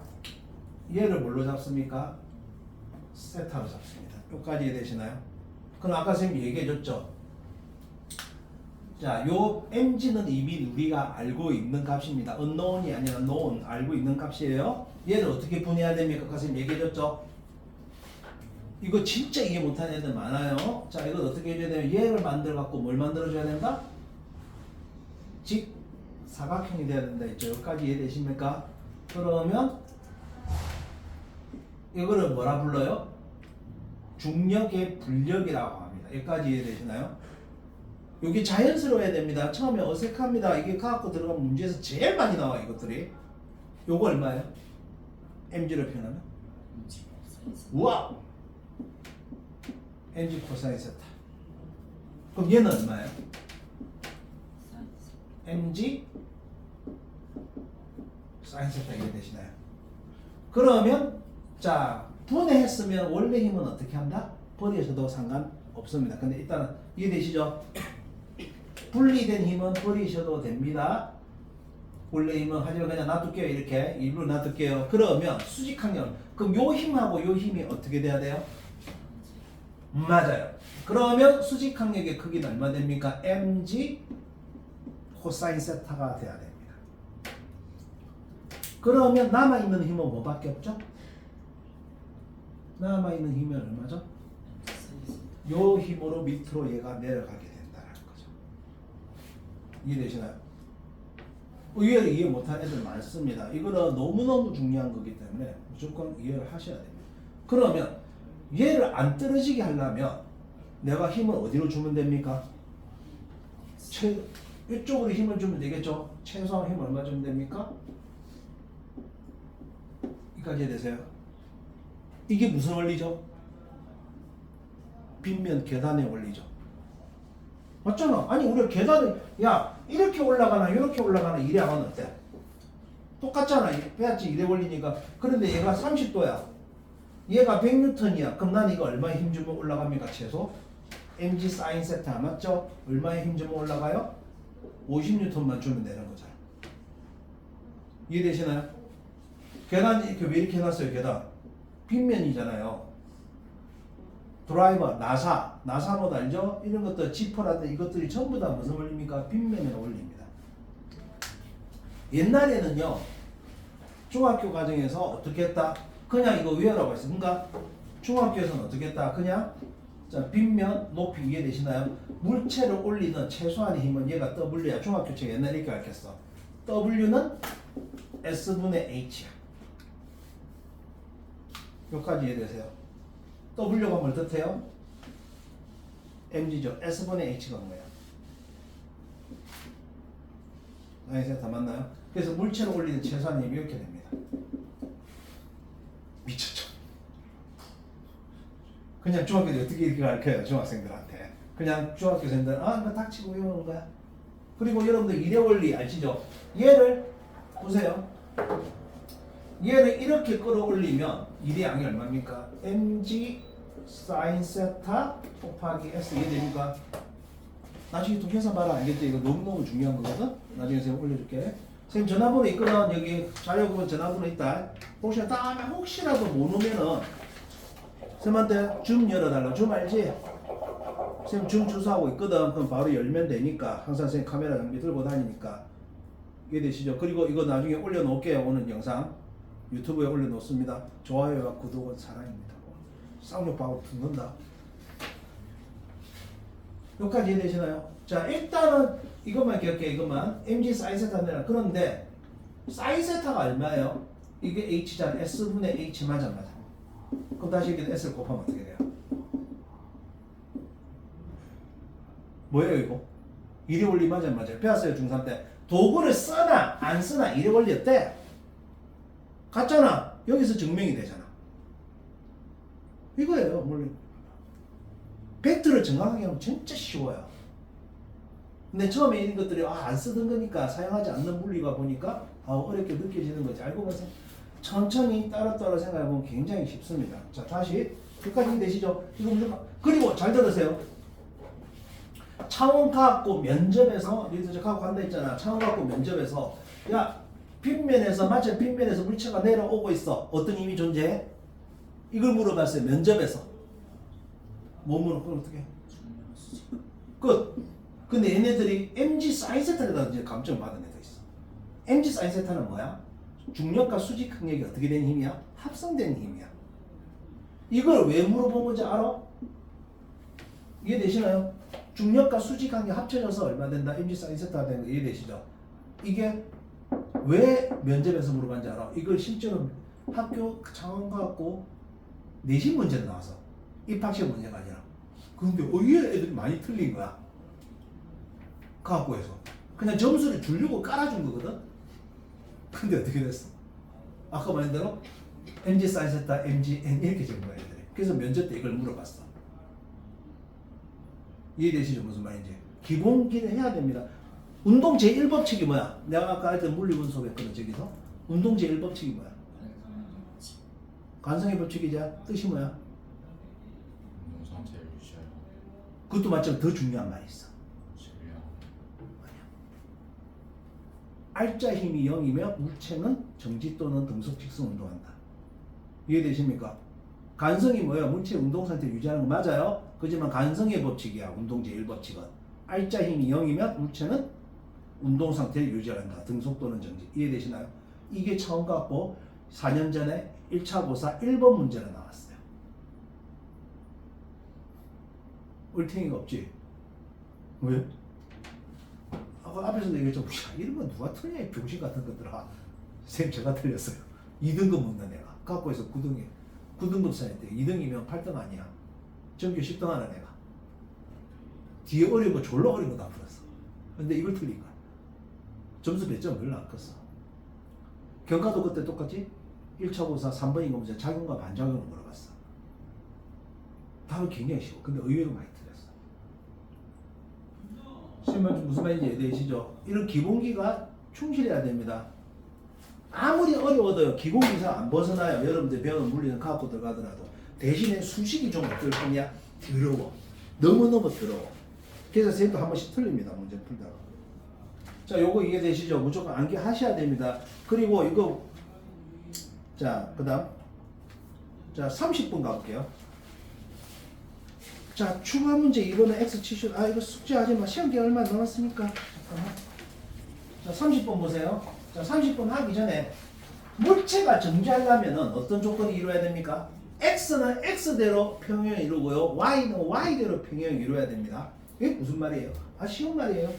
얘를 뭘로 잡습니까? 세타로 잡습니다. 여기까지 이해되시나요? 그럼 아까 선생님이 얘기해줬죠? 자, 요 mg는 이미 우리가 알고 있는 값입니다. unknown이 아니라 known, 알고 있는 값이에요. 얘를 어떻게 분해해야 됩니까? 아까 선생님 얘기해줬죠? 이거 진짜 이해 못하는 애들 많아요. 자, 이걸 어떻게 해줘야 되면 얘를 만들어갖고 뭘 만들어줘야 된다? 사각형이 돼야 된다 했죠. 여기까지 이해되십니까? 그러면 이거를 뭐라 불러요? 중력의 불력이라고 합니다. 여기까지 이해되시나요? 여기 자연스러워야 됩니다. 처음에 어색합니다. 이게 갖고 들어가면 문제에서 제일 많이 나와요. 이것들이. 요거 얼마예요? mg로 표현하면? 우와! mg 코사인 세타. 그럼 얘는 얼마예요? mg 사인 세타 이해되시나요? 그러면 자 분해했으면 원래 힘은 어떻게 한다? 버리셔도 상관없습니다. 근데 일단은 이해되시죠? 분리된 힘은 버리셔도 됩니다. 원래 힘은 하지만 그냥 놔둘게요. 이렇게 일부러 놔둘게요. 그러면 수직항력 그럼 요 힘하고 요 힘이 어떻게 돼야 돼요? 맞아요. 그러면 수직항력의 크기는 얼마 됩니까? mg 코사인 세타가 돼야 됩니다. 그러면 남아있는 힘은 뭐밖에 없죠? 남아있는 힘이 얼마죠? 요 힘으로 밑으로 얘가 내려가게 된다는 거죠. 이해되시나요? 의외로 이해 못하는 애들 많습니다. 이거는 너무너무 중요한 거기 때문에 무조건 이해를 하셔야 됩니다. 그러면 얘를 안 떨어지게 하려면 내가 힘을 어디로 주면 됩니까? 이쪽으로 힘을 주면 되겠죠? 최소한 힘 얼마 주면 됩니까? 여기까지 되세요. 이게 무슨 원리죠? 빗면 계단의 원리죠. 맞잖아. 아니 우리가 계단을 야 이렇게 올라가나 이렇게 올라가나 이래 하면 어때? 똑같잖아. 배웠지 이래 원리니까. 그런데 얘가 30도야. 얘가 100N이야. 그럼 난 이거 얼마에 힘 주면 올라갑니까? 최소? mg 사인 세타 맞죠? 얼마에 힘 주면 올라가요? 50N만 주면 되는 거잖아. 이해되시나요? 계단 이렇게 왜 이렇게 해놨어요? 계단 빗면이잖아요. 드라이버, 나사 로드 알죠? 이런 것들 지퍼라든 이것들이 전부 다 무슨 원리입니까? 빗면의 원리입니다. 옛날에는요 중학교 과정에서 어떻게 했다? 그냥 이거 외우라고 했어. 그러니까 중학교에서는 어떻게 했다? 그냥 자 빗면 높이 이해되시나요? 물체를 올리는 최소한의 힘은 얘가 W야. 중학교 책 옛날에 이렇게 가르쳤어. W는 S분의 H야. 여기까지 이해되세요? W가 뭘 뜻해요? mg죠. S분의 H가 뭐야? 다 맞나요? 그래서 물체를 올리는 최소한 힘이 이렇게 됩니다. 미쳤죠? 그냥 중학교 때 어떻게 이렇게 가르쳐요? 중학생들한테. 그냥 중학교생들 이거 닥치고 외우는 거야. 그리고 여러분들 이래 원리 아시죠? 얘를 보세요. 얘를 이렇게 끌어올리면 일의 양이 얼마입니까? mg sin 세타 곱하기 s 이게 됩니까? 나중에 통계산 봐라 알겠지? 이거 너무너무 중요한 거거든? 나중에 제가 올려줄게. 선생님 전화번호 있거든. 여기 자료 보면 전화번호 있다. 혹시 다음에 혹시라도 못 오면은 선생님한테 줌 열어달라. 줌 알지? 선생님 줌 주소하고 있거든. 그럼 바로 열면 되니까. 항상 선생님 카메라 장비 들고 다니니까. 이해되시죠? 그리고 이거 나중에 올려놓을게요. 오늘 영상 유튜브에 올려놓습니다. 좋아요와 구독은 사랑입니다. 쌍욕하고 듣는다. 여기까지 이해되시나요? 자, 일단은 이것만 기억해. 이것만 mg 사이세타는 그런데 사이세타가 얼마예요? 이게 h잖아. s분의 h 맞아. 그럼 다시 여기 s를 곱하면 어떻게 돼요? 뭐예요 이거? 일의 원리 맞아요? 배웠어요 중3 때. 도구를 쓰나 안 쓰나 일의 원리 어때? 같잖아. 여기서 증명이 되잖아. 이거예요 원리. 벡터를 정확하게 하면 진짜 쉬워요. 근데 처음에 이런 것들이 안 쓰던 거니까 사용하지 않는 물리가 보니까 어렵게 느껴지는 거지. 알고 보세요. 천천히 따로따로 생각해보면 굉장히 쉽습니다. 자, 다시 끝까지 되시죠? 이거 무조건. 그리고 잘 들으세요. 차원 갖고 면접에서 여기서 갖고 간다 했잖아. 차원 갖고 면접에서 야 빗면에서 마치 빗면에서 물체가 내려오고 있어. 어떤 힘이 존재해? 이걸 물어봤어요. 면접에서. 뭐 물어보면 어떻게? 끝. 근데 얘네들이 mg 사인세타에다 이제 감점을 받은 애도 있어. mg 사인세타는 뭐야? 중력과 수직 항력이 어떻게 된 힘이야? 합성된 힘이야. 이걸 왜 물어본 건지 알아? 이해되시나요? 중력과 수직 항력 합쳐져서 얼마 된다? mg 사인세타가 되는 거 이해되시죠? 이게 왜 면접에서 물어봤는지 알아? 이걸 실제로 학교 창원 가갖고 내신 문제로 나와서 입학시험 문제가 아니라. 근데 의외로 애들이 많이 틀린 거야. 과학고에서 그냥 점수를 주려고 깔아준 거거든. 근데 어떻게 됐어? 아까 말한 대로 mg 사인세타 mgn 이렇게 적은 거야 애들이. 그래서 면접 때 이걸 물어봤어. 이해되시죠? 무슨 말인지. 기본기는 해야 됩니다. 운동 제1법칙이 뭐야? 내가 아까 했던 물리분석 했거든. 저기서 운동 제1법칙이 뭐야? 관성의 법칙이자 뜻이 뭐야? 그것도 마찬가지로 더 중요한 말이 있어. R자 힘이 0이면 물체는 정지 또는 등속 직선 운동한다. 이해되십니까? 간성이 뭐예요? 물체 운동 상태 유지하는 거 맞아요? 그렇지만 간성의 법칙이야. 운동 제1법칙은. R자 힘이 0이면 물체는 운동 상태를 유지한다. 등속 또는 정지. 이해되시나요? 이게 처음 갖고 4년 전에 1차 고사 1번 문제로 나왔어요. 얼탱이가 없지? 왜? 앞에서 얘기했죠. 이런 건 누가 틀냐 이 병신 같은 것들아. 선생님 제가 틀렸어요. 2등급 묻는 애가 갖고에서 9등이 9등급 사야 돼. 2등이면 8등 아니야. 전교 10등 하는 애가 뒤에 어려운 거 졸라 어려운 거 다 풀었어. 근데 이걸 틀린 거야. 점수 몇 점 별로 안 컸어. 경과도 그때 똑같지? 1차 고사 3번인 거 문제 작용과 반작용을 물어봤어. 답은 굉장히 쉬워. 근데 의외로 많이 틀렸어. 무슨 말인지 이해되시죠? 이런 기본기가 충실해야 됩니다. 아무리 어려워도요. 기본기사 안 벗어나요. 여러분들 배우는 물리는 과학고 들어가더라도. 대신에 수식이 좀 어떨 뿐이야? 더러워. 너무너무 더러워. 그래서 선생님도 한 번씩 틀립니다. 문제 풀다가. 자, 요거 이해되시죠? 무조건 암기하셔야 됩니다. 그리고 이거 자, 그 다음 자, 30분 가볼게요. 자, 추가 문제 이번에 X 치실. 이거 숙제하지 마. 시험 기간 얼마 남았습니까? 잠깐만. 자, 30번 보세요. 자, 30번 하기 전에 물체가 정지하려면 어떤 조건이 이루어야 됩니까? X는 X대로 평형을 이루고요. Y는 Y대로 평형을 이루어야 됩니다. 이게 무슨 말이에요? 쉬운 말이에요.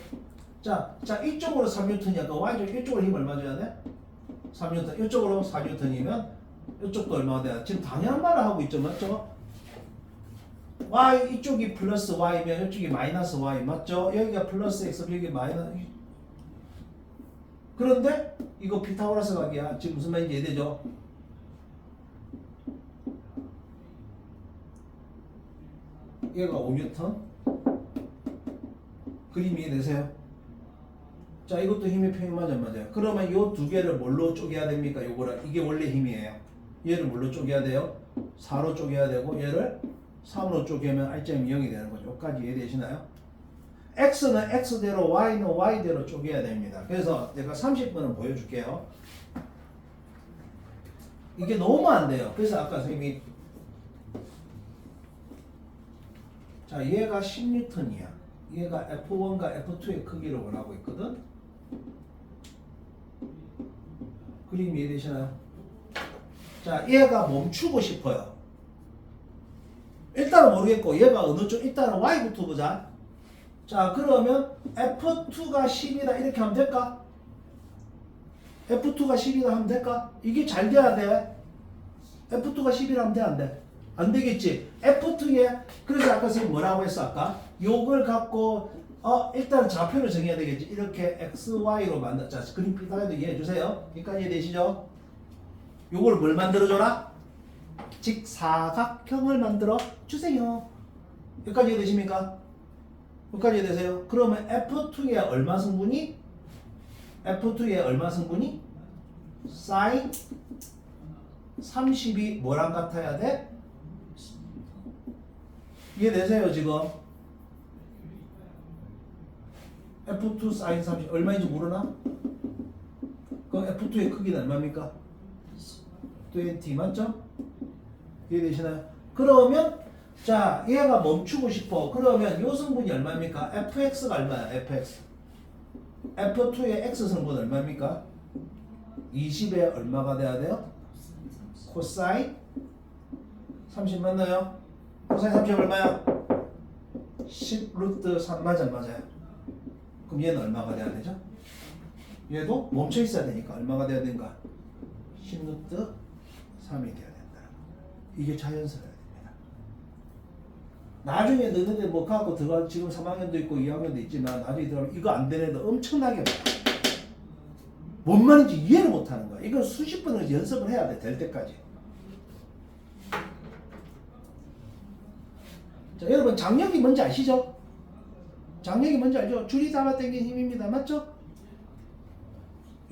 자, 이쪽으로 3N이니까 Y쪽 이쪽으로 힘 얼마 줘야 돼? 3N. 이쪽으로 4N이면 이쪽도 얼마가 돼야 돼? 지금 당연한 말을 하고 있죠. 맞죠? Y 이쪽이 플러스 Y면 이쪽이 마이너스 Y 맞죠? 여기가 플러스 X 여기 마이너스. 그런데 이거 피타고라스 각이야. 지금 무슨 말인지 이해되죠? 얘가 5N. 그림 이해되세요? 자, 이것도 힘의 표현 맞아요. 그러면 요 두 개를 뭘로 쪼개야 됩니까? 요거를. 이게 원래 힘이에요. 얘를 뭘로 쪼개야 돼요? 4로 쪼개야 되고 얘를 3으로 쪼개면 R점이 0이 되는 거죠. 여기까지 이해되시나요? X는 X대로 Y는 Y대로 쪼개야 됩니다. 그래서 내가 30번은 보여줄게요. 이게 너무 안 돼요. 그래서 아까 선생님이 자, 얘가 10N이야. 얘가 F1과 F2의 크기를 원하고 있거든. 그림 이해되시나요? 자, 얘가 멈추고 싶어요. 일단은 모르겠고 얘가 어느 쪽 일단은 Y부터 보자. 자, 그러면 F2가 10이다 이렇게 하면 될까? F2가 10이다 하면 될까? 이게 잘 돼야 돼. F2가 10이라 하면 돼, 안 돼? 안 되겠지. F2에 그래서 아까 선생님 뭐라고 했어 아까? 요걸 갖고 일단 좌표를 정해야 되겠지. 이렇게 XY로 만들. 자, 그림 피타고라도 이해해 주세요. 여기까지 이해되시죠? 요걸 뭘 만들어 줘라? 직사각형을 만들어 주세요. 여기까지 이해되십니까? 여기까지 이해되세요? 그러면 F2의 얼마 성분이? F2의 얼마 성분이? sin 30이 뭐랑 같아야 돼? 이해되세요 지금? F2 sin 30 얼마인지 모르나? 그럼 F2의 크기는 얼마입니까? 20 맞죠? 이해되시나요? 그러면 자 얘가 멈추고 싶어. 그러면 요 성분이 얼마입니까? fx가 얼마야? fx F2의 x 성분 얼마입니까? 20에 얼마가 돼야 돼요? 코사인 30 맞나요? 코사인 30 얼마야? 10 루트 3 맞아 맞아요? 그럼 얘는 얼마가 돼야 되죠? 얘도 멈춰 있어야 되니까 얼마가 돼야 되는가? 10 루트 3이 돼야 된다. 이게 자연스러워야 됩니다. 나중에 너희들 뭐 갖고 들어가 지금 3학년도 있고 2학년도 있지만 나중에 들어가면 이거 안 되는 애들 엄청나게 많아. 뭔 말인지 이해를 못 하는 거야. 이걸 수십 번을 연습을 해야 돼. 될 때까지. 자, 여러분 장력이 뭔지 아시죠? 장력이 뭔지 알죠? 줄이 잡아당긴 힘입니다. 맞죠?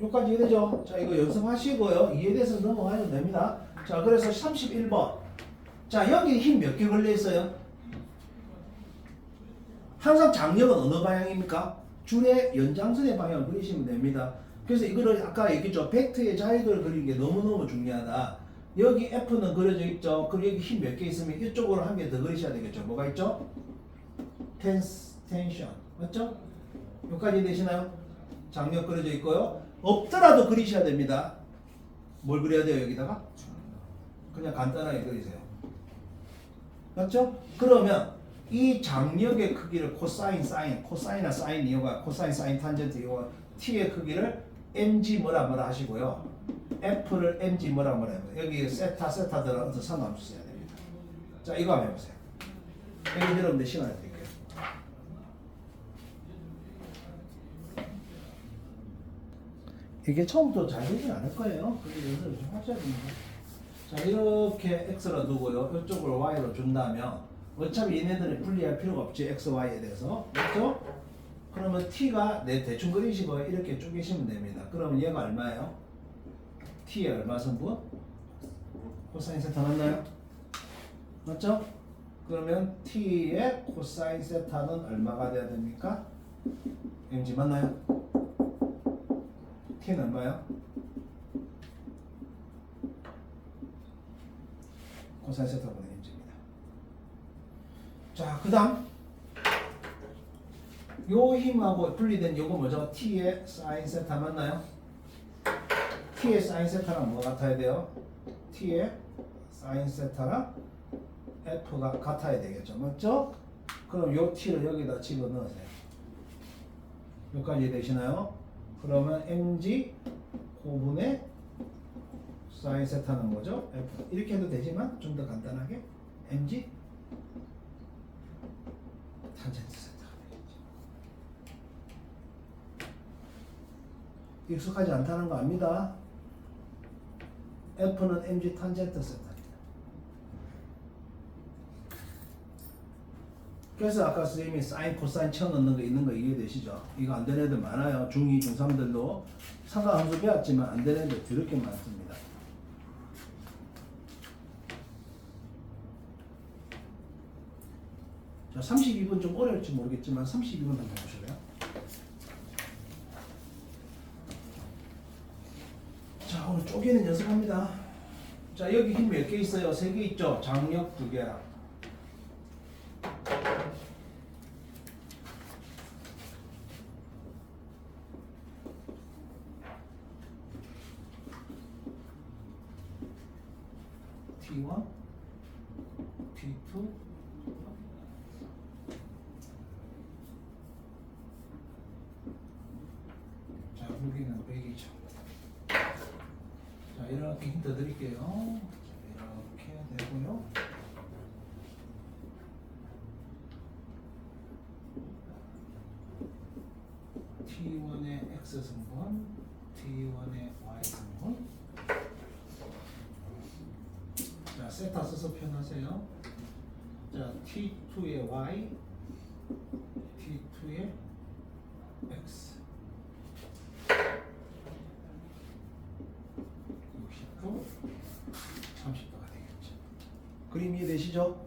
여기까지 이해되죠? 자, 이거 연습하시고요. 이해돼서 넘어가셔도 됩니다. 자, 그래서 31번. 자, 여기 힘 몇 개 걸려 있어요? 항상 장력은 어느 방향입니까? 줄의 연장선의 방향을 그리시면 됩니다. 그래서 이거를 아까 얘기했죠. 벡터의 자유도를 그리는 게 너무너무 중요하다. 여기 F는 그려져 있죠. 그리고 여기 힘 몇 개 있으면 이쪽으로 한 개 더 그리셔야 되겠죠. 뭐가 있죠? 텐션. 맞죠? 여기까지 되시나요? 장력 그려져 있고요. 없더라도 그리셔야 됩니다. 뭘 그려야 돼요 여기다가? 그냥 간단하게 그리세요. 맞죠? 그러면 이 장력의 크기를 코사인, 사인, 코사인이나 사인 이용하 코사인, 사인, 탄젠트 이용하 t의 크기를 mg 뭐라 하시고요. f를 mg 뭐라 해요. 여기 세타 들어가서 상관없이 써야 됩니다. 자, 이거 한번 해보세요. 여기 여러분들 시간을 드릴게요. 이게 처음부터 잘 되진 않을 거예요. 그게 연습을 좀 하셔야 됩니다. 자, 이렇게 x로 두고요. 이쪽을 y로 준다면 어차피 얘네들은 분리할 필요가 없지. x, y에 대해서. 맞죠? 그러면 t가 대충 그리시고요. 이렇게 쪼개시면 됩니다. 그러면 얘가 얼마예요? t의 얼마 성분? 코사인 세타 맞나요? 맞죠? 그러면 t의 코사인 세타는 얼마가 돼야 됩니까? mg 맞나요? t는 얼마요? 코사인 세타분의 mg입니다. 자, 그 다음 요 힘하고 분리된 요거 뭐죠? t의 사인 세타 맞나요? t의 사인 세타랑 뭐가 같아야 돼요? t의 사인 세타랑 f가 같아야 되겠죠. 맞죠? 그럼 요 t를 여기다 집어넣으세요. 여기까지 되시나요? 그러면 mg 고분의 사인 세타는 뭐죠? f. 이렇게 해도 되지만 좀 더 간단하게 mg 탄젠트 세타가 되겠죠. 익숙하지 않다는 거 압니다. f는 mg 탄젠트 세타입니다. 그래서 아까 선생님이 사인, 코사인 쳐넣는 거 있는 거 이해되시죠? 이거 안 되는 애들 많아요. 중2, 중3들도 상관함수 배웠지만 안 되는 애들 더럽게 많습니다. 자, 32번 좀 어려울지 모르겠지만 32번 한번 해보실래요? 자, 오늘 쪼개는 연습합니다. 자, 여기 힘 몇 개 있어요? 3개 있죠? 장력 2개랑. T1, T2, 자, 여기는 100이죠. 자, 이렇게 힌트 드릴게요. 이렇게 되고요. T1의 X승분, T1의 Y승분. 자, 세타 써서 표현하세요. 자, T2의 Y, T2의 X. 60도, 30도가 되겠죠. 그림 이해되시죠?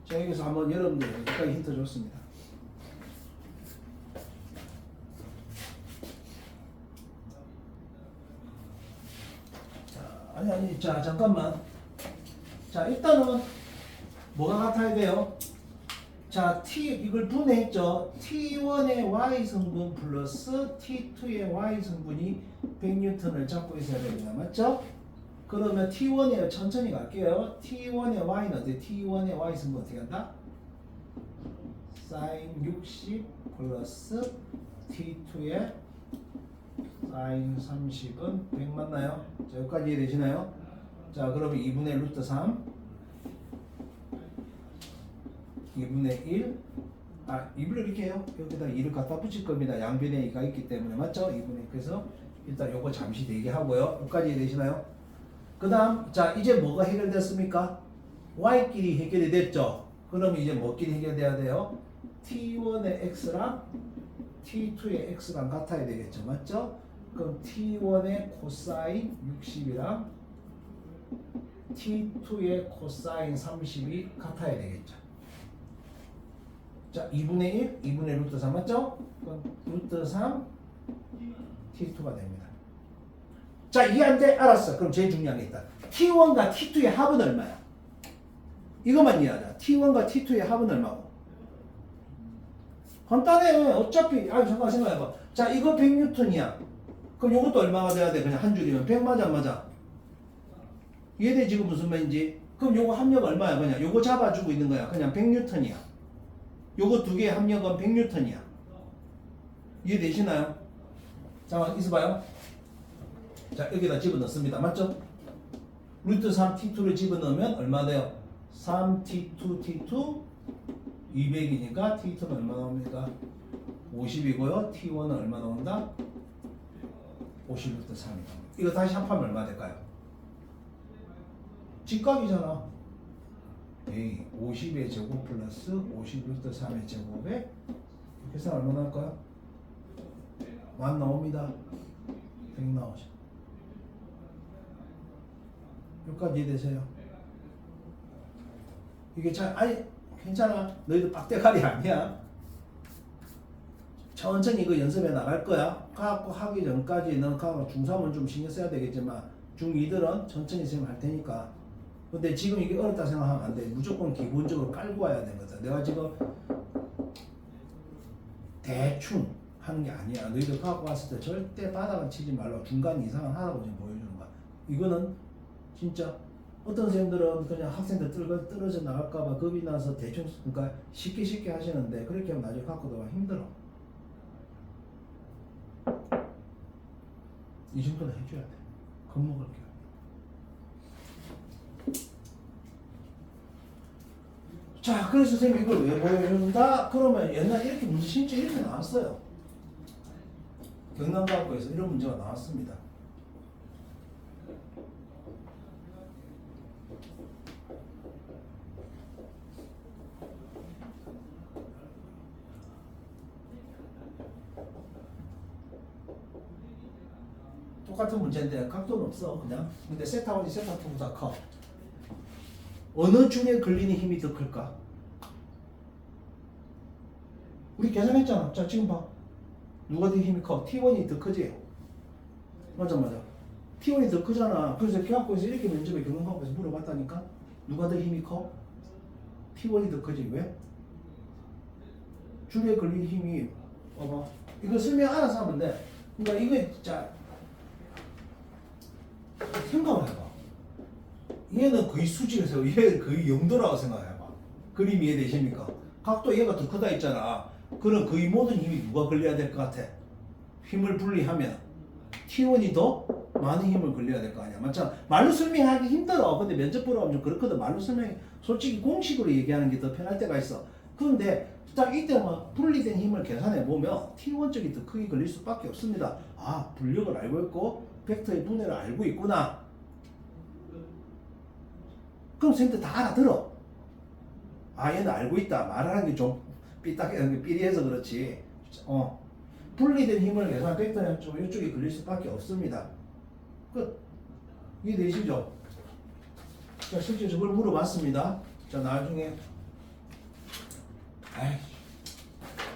자, 여기서 한번 여러분들 여기까지 힌트 줬습니다. 자, 아니, 자, 잠깐만. 자, 일단은 뭐가 같아야 돼요? 자, 이걸 분해했죠. T1의 Y 성분 플러스 T2의 Y 성분이 100N을 잡고 있어야 됩니다. 맞죠? 그러면 T1에 천천히 갈게요. T1의 Y는 어때? T1의 Y 성분 어떻게 한다? sin 60 플러스 T2의 sin 30은 100 맞나요? 자, 여기까지 이해되시나요? 자, 그러면 2분의 루트 3 2분의 1 2분의 이렇게 해요. 여기다 2를 갖다 붙일 겁니다. 양변에 2가 있기 때문에 맞죠? 2분의 그래서 일단 요거 잠시 대기하고요. 여기까지 이해되시나요? 그 다음 자 이제 뭐가 해결됐습니까? Y끼리 해결이 됐죠? 그러면 이제 뭐끼리 해결돼야 돼요? T1의 X랑 T2의 X랑 같아야 되겠죠? 맞죠? 그럼 T1의 코사인 60이랑 T2의 코사인 30이 같아야 되겠죠? 자, 2분의 1, 2분의 루트 3 맞죠? 그럼 루트 3 T2가 됩니다. 자, 이해 안 돼? 알았어. 그럼 제일 중요한 게 있다. T1과 T2의 합은 얼마야? 이것만 이해하자. T1과 T2의 합은 얼마고? 간단해. 어차피 잠깐 생각해봐. 자, 이거 100N이야. 그럼 이것도 얼마가 돼야 돼? 그냥 한 줄이면 100 맞아 안 맞아? 이해돼 지금 무슨 말인지? 그럼 요거 합력 얼마야? 그냥 요거 잡아주고 있는 거야. 그냥 100N이야. 요거 두 개의 합력은 100N이야. 이해되시나요? 잠깐 있어봐요. 자, 여기다 집어넣습니다. 맞죠? 루트 3T2를 집어넣으면 얼마 돼요? 3T2 200이니까 T2는 얼마 나옵니까? 50이고요. T1은 얼마 나온다? 50 루트 3이 나옵니다. 이거 다시 합하면 얼마 될까요? 직각이잖아. 50의 제곱 플러스 50 루트 3의 제곱에 계산 얼마 나올까요? 1 나옵니다. 100 나오죠. 여기까지 이해되세요? 이게 아니 괜찮아. 너희들 빡대가리 아니야. 천천히 이거 연습해 나갈 거야. 갖고 하기 전까지는 중3은 좀 신경 써야 되겠지만 중2들은 천천히 선생님 할 테니까. 근데 지금 이게 어렵다 생각하면 안 돼. 무조건 기본적으로 깔고 와야 되거든. 내가 지금 대충 하는 게 아니야. 너희들 갖고 왔을 때 절대 바닥을 치지 말고 중간 이상은 하라고 지금 보여주는 거야. 이거는 진짜 어떤 선생님들은 그냥 학생들 떨어져 나갈까봐 겁이 나서 대충 그러니까 쉽게 하시는데 그렇게 하면 나중에 갖고 들어가 힘들어. 이 정도는 해줘야 돼. 겁먹을 게. 자, 그래서 선생님이 이걸 왜 보여준다? 그러면 옛날에 이렇게 문제 진짜 이렇게 나왔어요. 경남과학부에서 이런 문제가 나왔습니다. 똑같은 문제인데 각도는 없어 그냥. 근데 세타1이 세타2보다 커. 어느 줄에 걸리는 힘이 더 클까? 우리 계산했잖아. 자 지금 봐. 누가 더 힘이 커? T1이 더 크지? 맞아. T1이 더 크잖아. 그래서 교학고에서 이렇게 면접에 경영학부에서 물어봤다니까. 누가 더 힘이 커? T1이 더 크지. 왜? 줄에 걸린 힘이 봐봐. 이거 설명 알아서 하면 돼. 그러니까 이거 진짜 생각을 해봐. 얘는 거의 수직에서 얘는 거의 영도라고 생각해봐. 그림 이해되십니까? 각도 얘가 더 크다 했잖아. 그럼 거의 모든 힘이 누가 걸려야 될 것 같아? 힘을 분리하면 T1이 더 많은 힘을 걸려야 될 거 아니야. 맞잖아. 말로 설명하기 힘들어. 근데 면접 보러 가면 좀 그렇거든. 말로 설명, 솔직히 공식으로 얘기하는 게 더 편할 때가 있어. 그런데 딱 이때 막 분리된 힘을 계산해 보면 T1 쪽이 더 크게 걸릴 수밖에 없습니다. 아, 분력을 알고 있고 벡터의 분해를 알고 있구나. 그럼 선생님들 다 알아들어. 아, 얘는 알고 있다. 말하는 게 좀 삐리해서 그렇지. 분리된 힘을 계산 벡터는 좀 이쪽에 걸릴 수밖에 없습니다. 끝. 이해되시죠? 자, 실제 저걸 물어봤습니다. 자, 나중에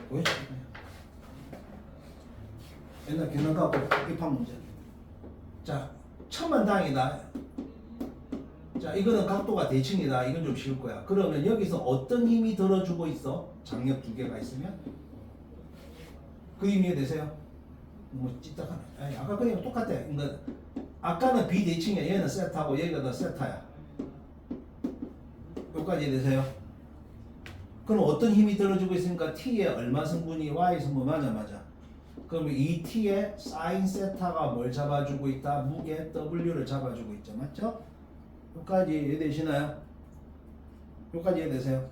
왜? 옛날 경영학부 입학 문제. 자, 천만다행이다. 자, 이거는 각도가 대칭이다. 이건 좀 쉬울 거야. 그러면 여기서 어떤 힘이 들어주고 있어? 장력 두 개가 있으면? 그 의미 되세요? 뭐 찌딱하네. 아까 그냥 똑같아. 그러니까 아까는 비대칭이야. 얘는 세타고 얘가 더 세타야. 여기까지 되세요? 그럼 어떤 힘이 들어주고 있으니까 T에 얼마 성분이 Y 성분 맞아. 그러면 이 T에 사인 세타가 뭘 잡아주고 있다? 무게 W를 잡아주고 있죠. 맞죠? 여기까지 이해되시나요? 여기까지 이해되세요?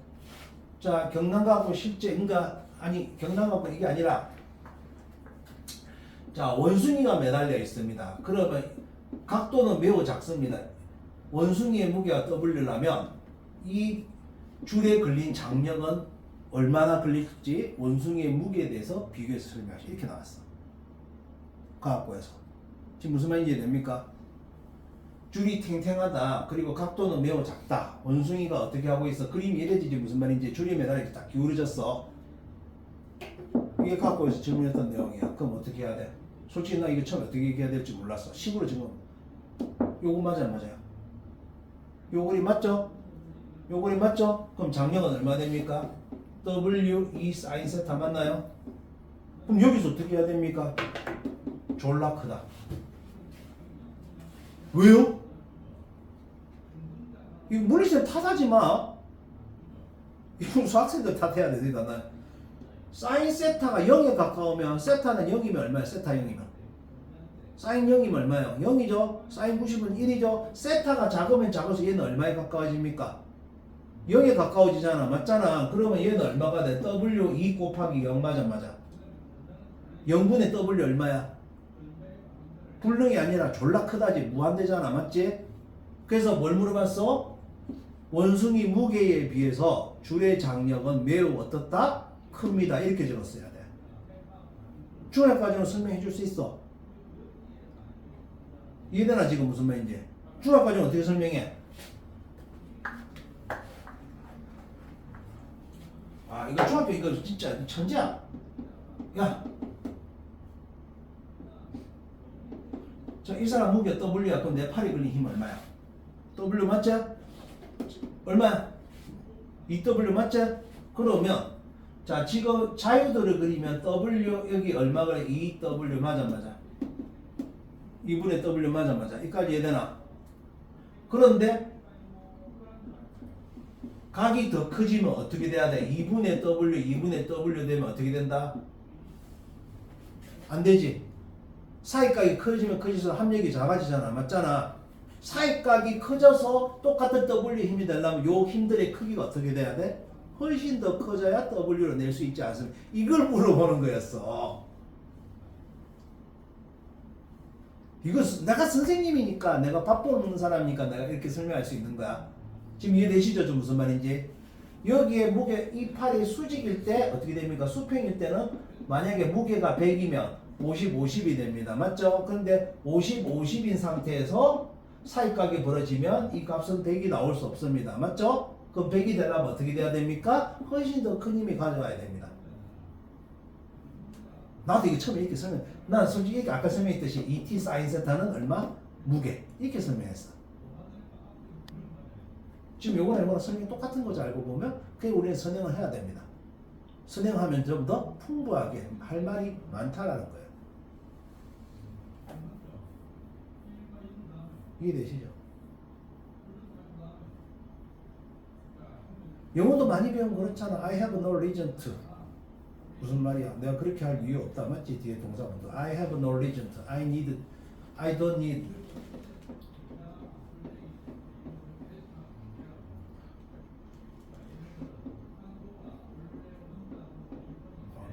자, 경남과학부 실제 경남과학부 이게 아니라 자, 원숭이가 매달려 있습니다. 그러면 각도는 매우 작습니다. 원숭이의 무게가 W라면 이 줄에 걸린 장력은 얼마나 걸릴지 원숭이의 무게에 대해서 비교해서 설명하시. 이렇게 나왔어. 과학고에서. 지금 무슨 말인지 이해됩니까? 줄이 탱탱하다. 그리고 각도는 매우 작다. 원숭이가 어떻게 하고 있어? 그림이 이래지지 무슨 말인지. 줄이 매달려 이렇게 딱 기울어졌어. 이게 과학고에서 질문했던 내용이야. 그럼 어떻게 해야 돼? 솔직히 나 이거 처음 어떻게 얘기해야 될지 몰랐어. 식으로 지금 요거 맞아요? 요 그림 맞죠? 요 그림 맞죠? 그럼 장력은 얼마 됩니까? W2 사인 세타 맞나요? 그럼 여기서 어떻게 해야 됩니까? 졸라 크다. 왜요? 이거 물리시험 탓하지 마. 이거 수학생들 탓해야 돼. 나 사인 세타가 0에 가까우면 세타는 0이면 얼마야? 세타 0이면 사인 0이면 얼마예요? 0이죠? 사인 90은 1이죠? 세타가 작으면 작아서 얘는 얼마에 가까워집니까? 0에 가까워지잖아. 맞잖아. 그러면 얘는 얼마가 돼? W2 곱하기 0 맞아. 0분의 W 얼마야? 불능이 아니라 졸라 크다지. 무한대잖아. 맞지? 그래서 뭘 물어봤어? 원숭이 무게에 비해서 줄의 장력은 매우 어떻다? 큽니다. 이렇게 적었어야 돼. 중학까지는 설명해 줄 수 있어. 이해되나 지금 무슨 말인지? 중학까지는 어떻게 설명해? 아, 이거 중학교 이거 진짜 천재야. 야, 자, 이 사람 무게 W야. 그럼 내 팔이 걸린 힘 얼마야? W 맞지? 얼마야? 2W 맞지? 그러면 자, 지금 자유도를 그리면 W 여기 얼마 그래? 2W 맞아. 2분의 W 맞아. 이까지 이해되나? 그런데 각이 더 커지면 어떻게 돼야 돼? 2분의 W 되면 어떻게 된다? 안 되지. 사이각이 커지면 커질수록 합력이 작아지잖아. 맞잖아. 사이각이 커져서 똑같은 W 힘이 되려면 요 힘들의 크기가 어떻게 돼야 돼? 훨씬 더 커져야 W를 낼 수 있지 않습니까? 이걸 물어보는 거였어. 이거 내가 선생님이니까, 내가 밥 보는 사람이니까 내가 이렇게 설명할 수 있는 거야. 지금 이해되시죠? 좀 무슨 말인지? 여기에 무게, 이 팔이 수직일 때 어떻게 됩니까? 수평일 때는 만약에 무게가 100이면 50, 50이 됩니다. 맞죠? 그런데 50, 50인 상태에서 사익각이 벌어지면 이 값은 100이 나올 수 없습니다. 맞죠? 그럼 100이 되려면 어떻게 돼야 됩니까? 훨씬 더 큰 힘이 가져와야 됩니다. 나도 이거 처음에 이렇게 설명, 난 솔직히 아까 설명했듯이 ET 사인 세타는 얼마? 무게. 이렇게 설명했어. 지금 요거랑 요거랑 설명이 똑같은 거지 알고 보면 그게 우리는 선행을 해야 됩니다. 선행하면 좀 더 풍부하게 할 말이 많다라는 거예요. 이해되시죠? 영어도 많이 배우면 그렇잖아. I have no reason to. 무슨 말이야? 내가 그렇게 할 이유 없다. 맞지? 뒤에 동사문도. I have no reason to. I don't need.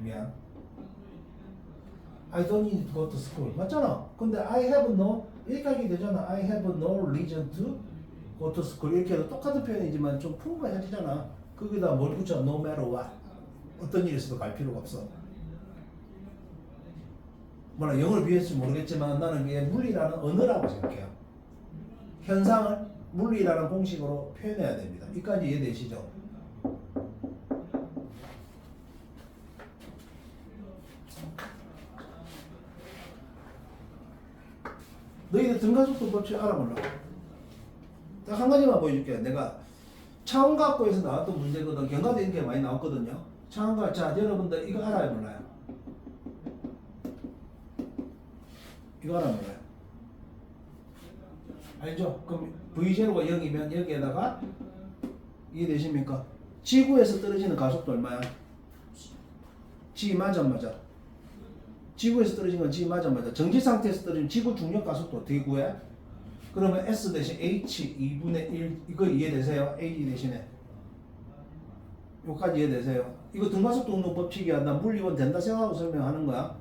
미안. I don't need to go to school. 맞잖아. 근데 I have no 이렇게 하게 되잖아. I have no reason to go to school. 이렇게 해도 똑같은 표현이지만 좀 풍부해지잖아. 거기다 뭘 붙여? No matter what. 어떤 일이 있어도 갈 필요가 없어. 뭐라 영어를 비했을지 모르겠지만 나는 이게 물리라는 언어라고 생각해요. 현상을 물리라는 공식으로 표현해야 됩니다. 이까지 이해되시죠? 너희들 등가속도 법칙 알아 몰라? 딱 한 가지만 보여줄게. 내가 차원과학고에서 나왔던 문제거든. 경과도 이렇게 많이 나왔거든요. 차원과 자 여러분들 이거 알아요 몰라요? 이거 알아요 몰라요? 알죠? 그럼 V0가 0이면 여기에다가 이해되십니까? 지구에서 떨어지는 가속도 얼마야? G 맞아 안 맞아? 지구에서 떨어진 건 G 맞아 맞아. 정지 상태에서 떨어진 지구 중력 가속도 어떻게 구해? 그러면 S 대신 H 2분의 1 이거 이해되세요? A 대신에 여기까지 이해되세요? 이거 등가속도 운동 법칙이야. 나 물리원 된다 생각하고 설명하는 거야.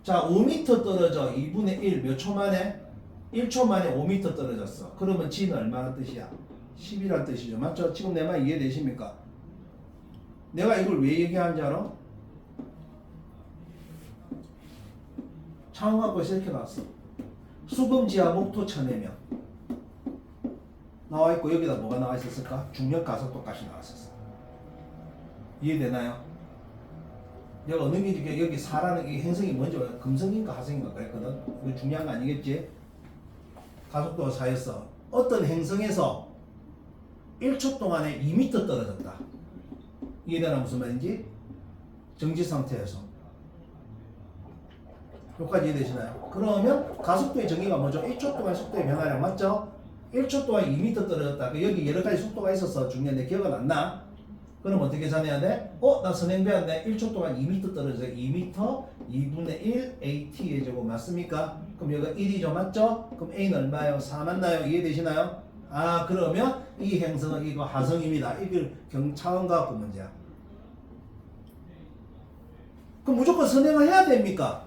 자 5m 떨어져 2분의 1 몇 초 만에? 1초 만에 5m 떨어졌어. 그러면 G는 얼마나 뜻이야? 10이란 뜻이죠. 맞죠? 지금 내 말 이해되십니까? 내가 이걸 왜 얘기하는지 알아? 차원학교에서 이렇게 나왔어. 수금지하 목토 천해명 나와있고 여기다 뭐가 나와 있었을까? 중력 가속도까지 나왔었어. 이해되나요? 여기 어느 게 여기 사라는 이 행성이 뭔지 금성인가 하성인가 그랬거든. 이거 중요한 거 아니겠지? 가속도가 쌓였어. 어떤 행성에서 1초 동안에 2m 떨어졌다. 이해되나 무슨 말인지? 정지 상태에서. 여기까지 이해되시나요? 그러면 가속도의 정의가 뭐죠? 1초 동안 속도의 변화량 맞죠? 1초 동안 2m 떨어졌다. 여기 여러 가지 속도가 있어서 중요한데 기억은 안 나? 그럼 어떻게 계산해야 돼? 나 선행 배웠네. 1초 동안 2m 떨어져서 2m 2분의 1 AT의 제곱 맞습니까? 그럼 여기가 1이죠. 맞죠? 그럼 A는 얼마예요? 4 맞나요? 이해되시나요? 아 그러면 이 행성은 이거 하성입니다. 이걸 차원과학고 문제야. 그럼 무조건 선행을 해야 됩니까?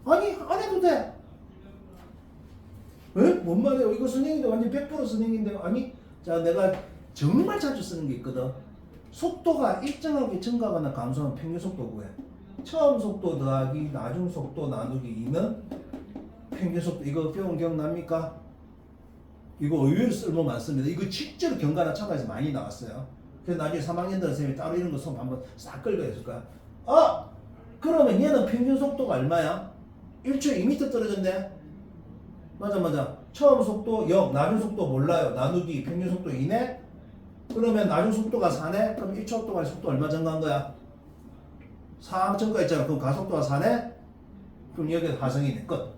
아니 안 해도 돼. 에? 뭔 말이에요? 이거 선행인데 완전 100% 선행인데 아니 자 내가 정말 자주 쓰는 게 있거든. 속도가 일정하게 증가하거나 감소하면 평균 속도 구해. 처음 속도 더하기 나중 속도 나누기 2는 평균 속도. 이거 배운 기억납니까? 이거 의외로 쓸모 많습니다. 이거 실제로 경과나 차가에서 많이 나왔어요. 그래서 나중에 3학년들 선생님이 따로 이런 거 수업 한번 싹 긁어줄 거야. 그러면 얘는 평균 속도가 얼마야? 1초에 2m 떨어졌네. 맞아. 처음 속도 0, 나중 속도 몰라요. 나누기 평균 속도 2네. 그러면 나중 속도가 4네. 그럼 1초 동안 속도 얼마 증가한 거야? 4 증가했잖아. 그럼 가속도가 4네. 그럼 여기 하성이네. 끝.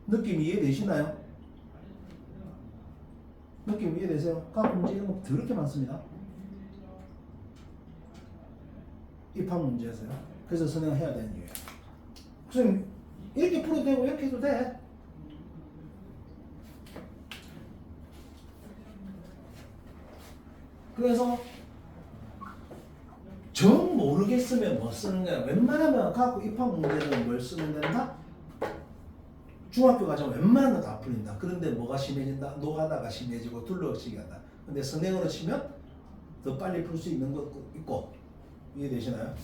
느낌 이해되시나요? 느낌 이해되세요? 과학 문제 이런 거 더럽게 많습니다. 입학 문제에서요. 그래서 선행해야 되는 이유예요. 선생님 이렇게 풀어도 되고 이렇게 해도 돼. 그래서 정 모르겠으면 뭐 쓰는 거야. 웬만하면 과학 입학 문제는 뭘 쓰면 된다? 중학교 가자면 웬만한 거 다 풀린다. 그런데 뭐가 심해진다? 노하다가 심해지고 둘러치기 한다. 근데 선행으로 치면 더 빨리 풀 수 있는 것도 있고. 이해되시나요?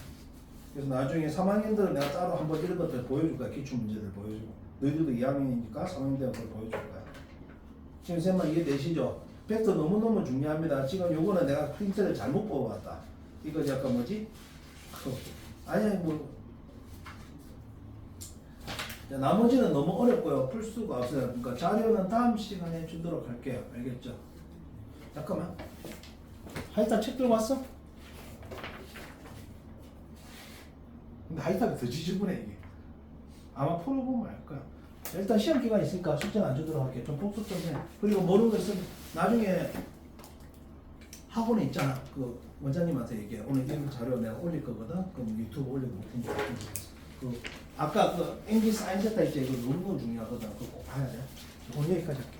그래서 나중에 3학년들은 내가 따로 한번 이런 것들 보여줄 거야. 기출 문제들 보여주고. 너희들도 2학년이니까 3학년들은 그걸 보여줄 거야. 지금 쌤만 이해되시죠? 벡터 너무너무 중요합니다. 지금 요거는 내가 프린트를 잘못 뽑아왔다. 이거 약간 뭐지? 아니 뭐 자, 나머지는 너무 어렵고요. 풀 수가 없어요. 그러니까 자료는 다음 시간에 주도록 할게요. 알겠죠? 잠깐만. 하이탑 책 들고 왔어? 근데 하이탑이 더 지저분해 이게. 아마 풀어보면 알 거야. 일단 시험 기간 있으니까 숙제는 안 주도록 할게. 좀 복습 좀 해. 그리고 모르는 거 있으면 나중에 학원에 있잖아. 그 원장님한테 얘기해. 오늘 이런 자료 내가 올릴 거거든. 그럼 유튜브 올려도 된다. 그 아까 그 앵기 사인 세타 있지? 이거 너무 중요하거든. 그거 꼭 봐야 돼. 오늘 여기까지 할게.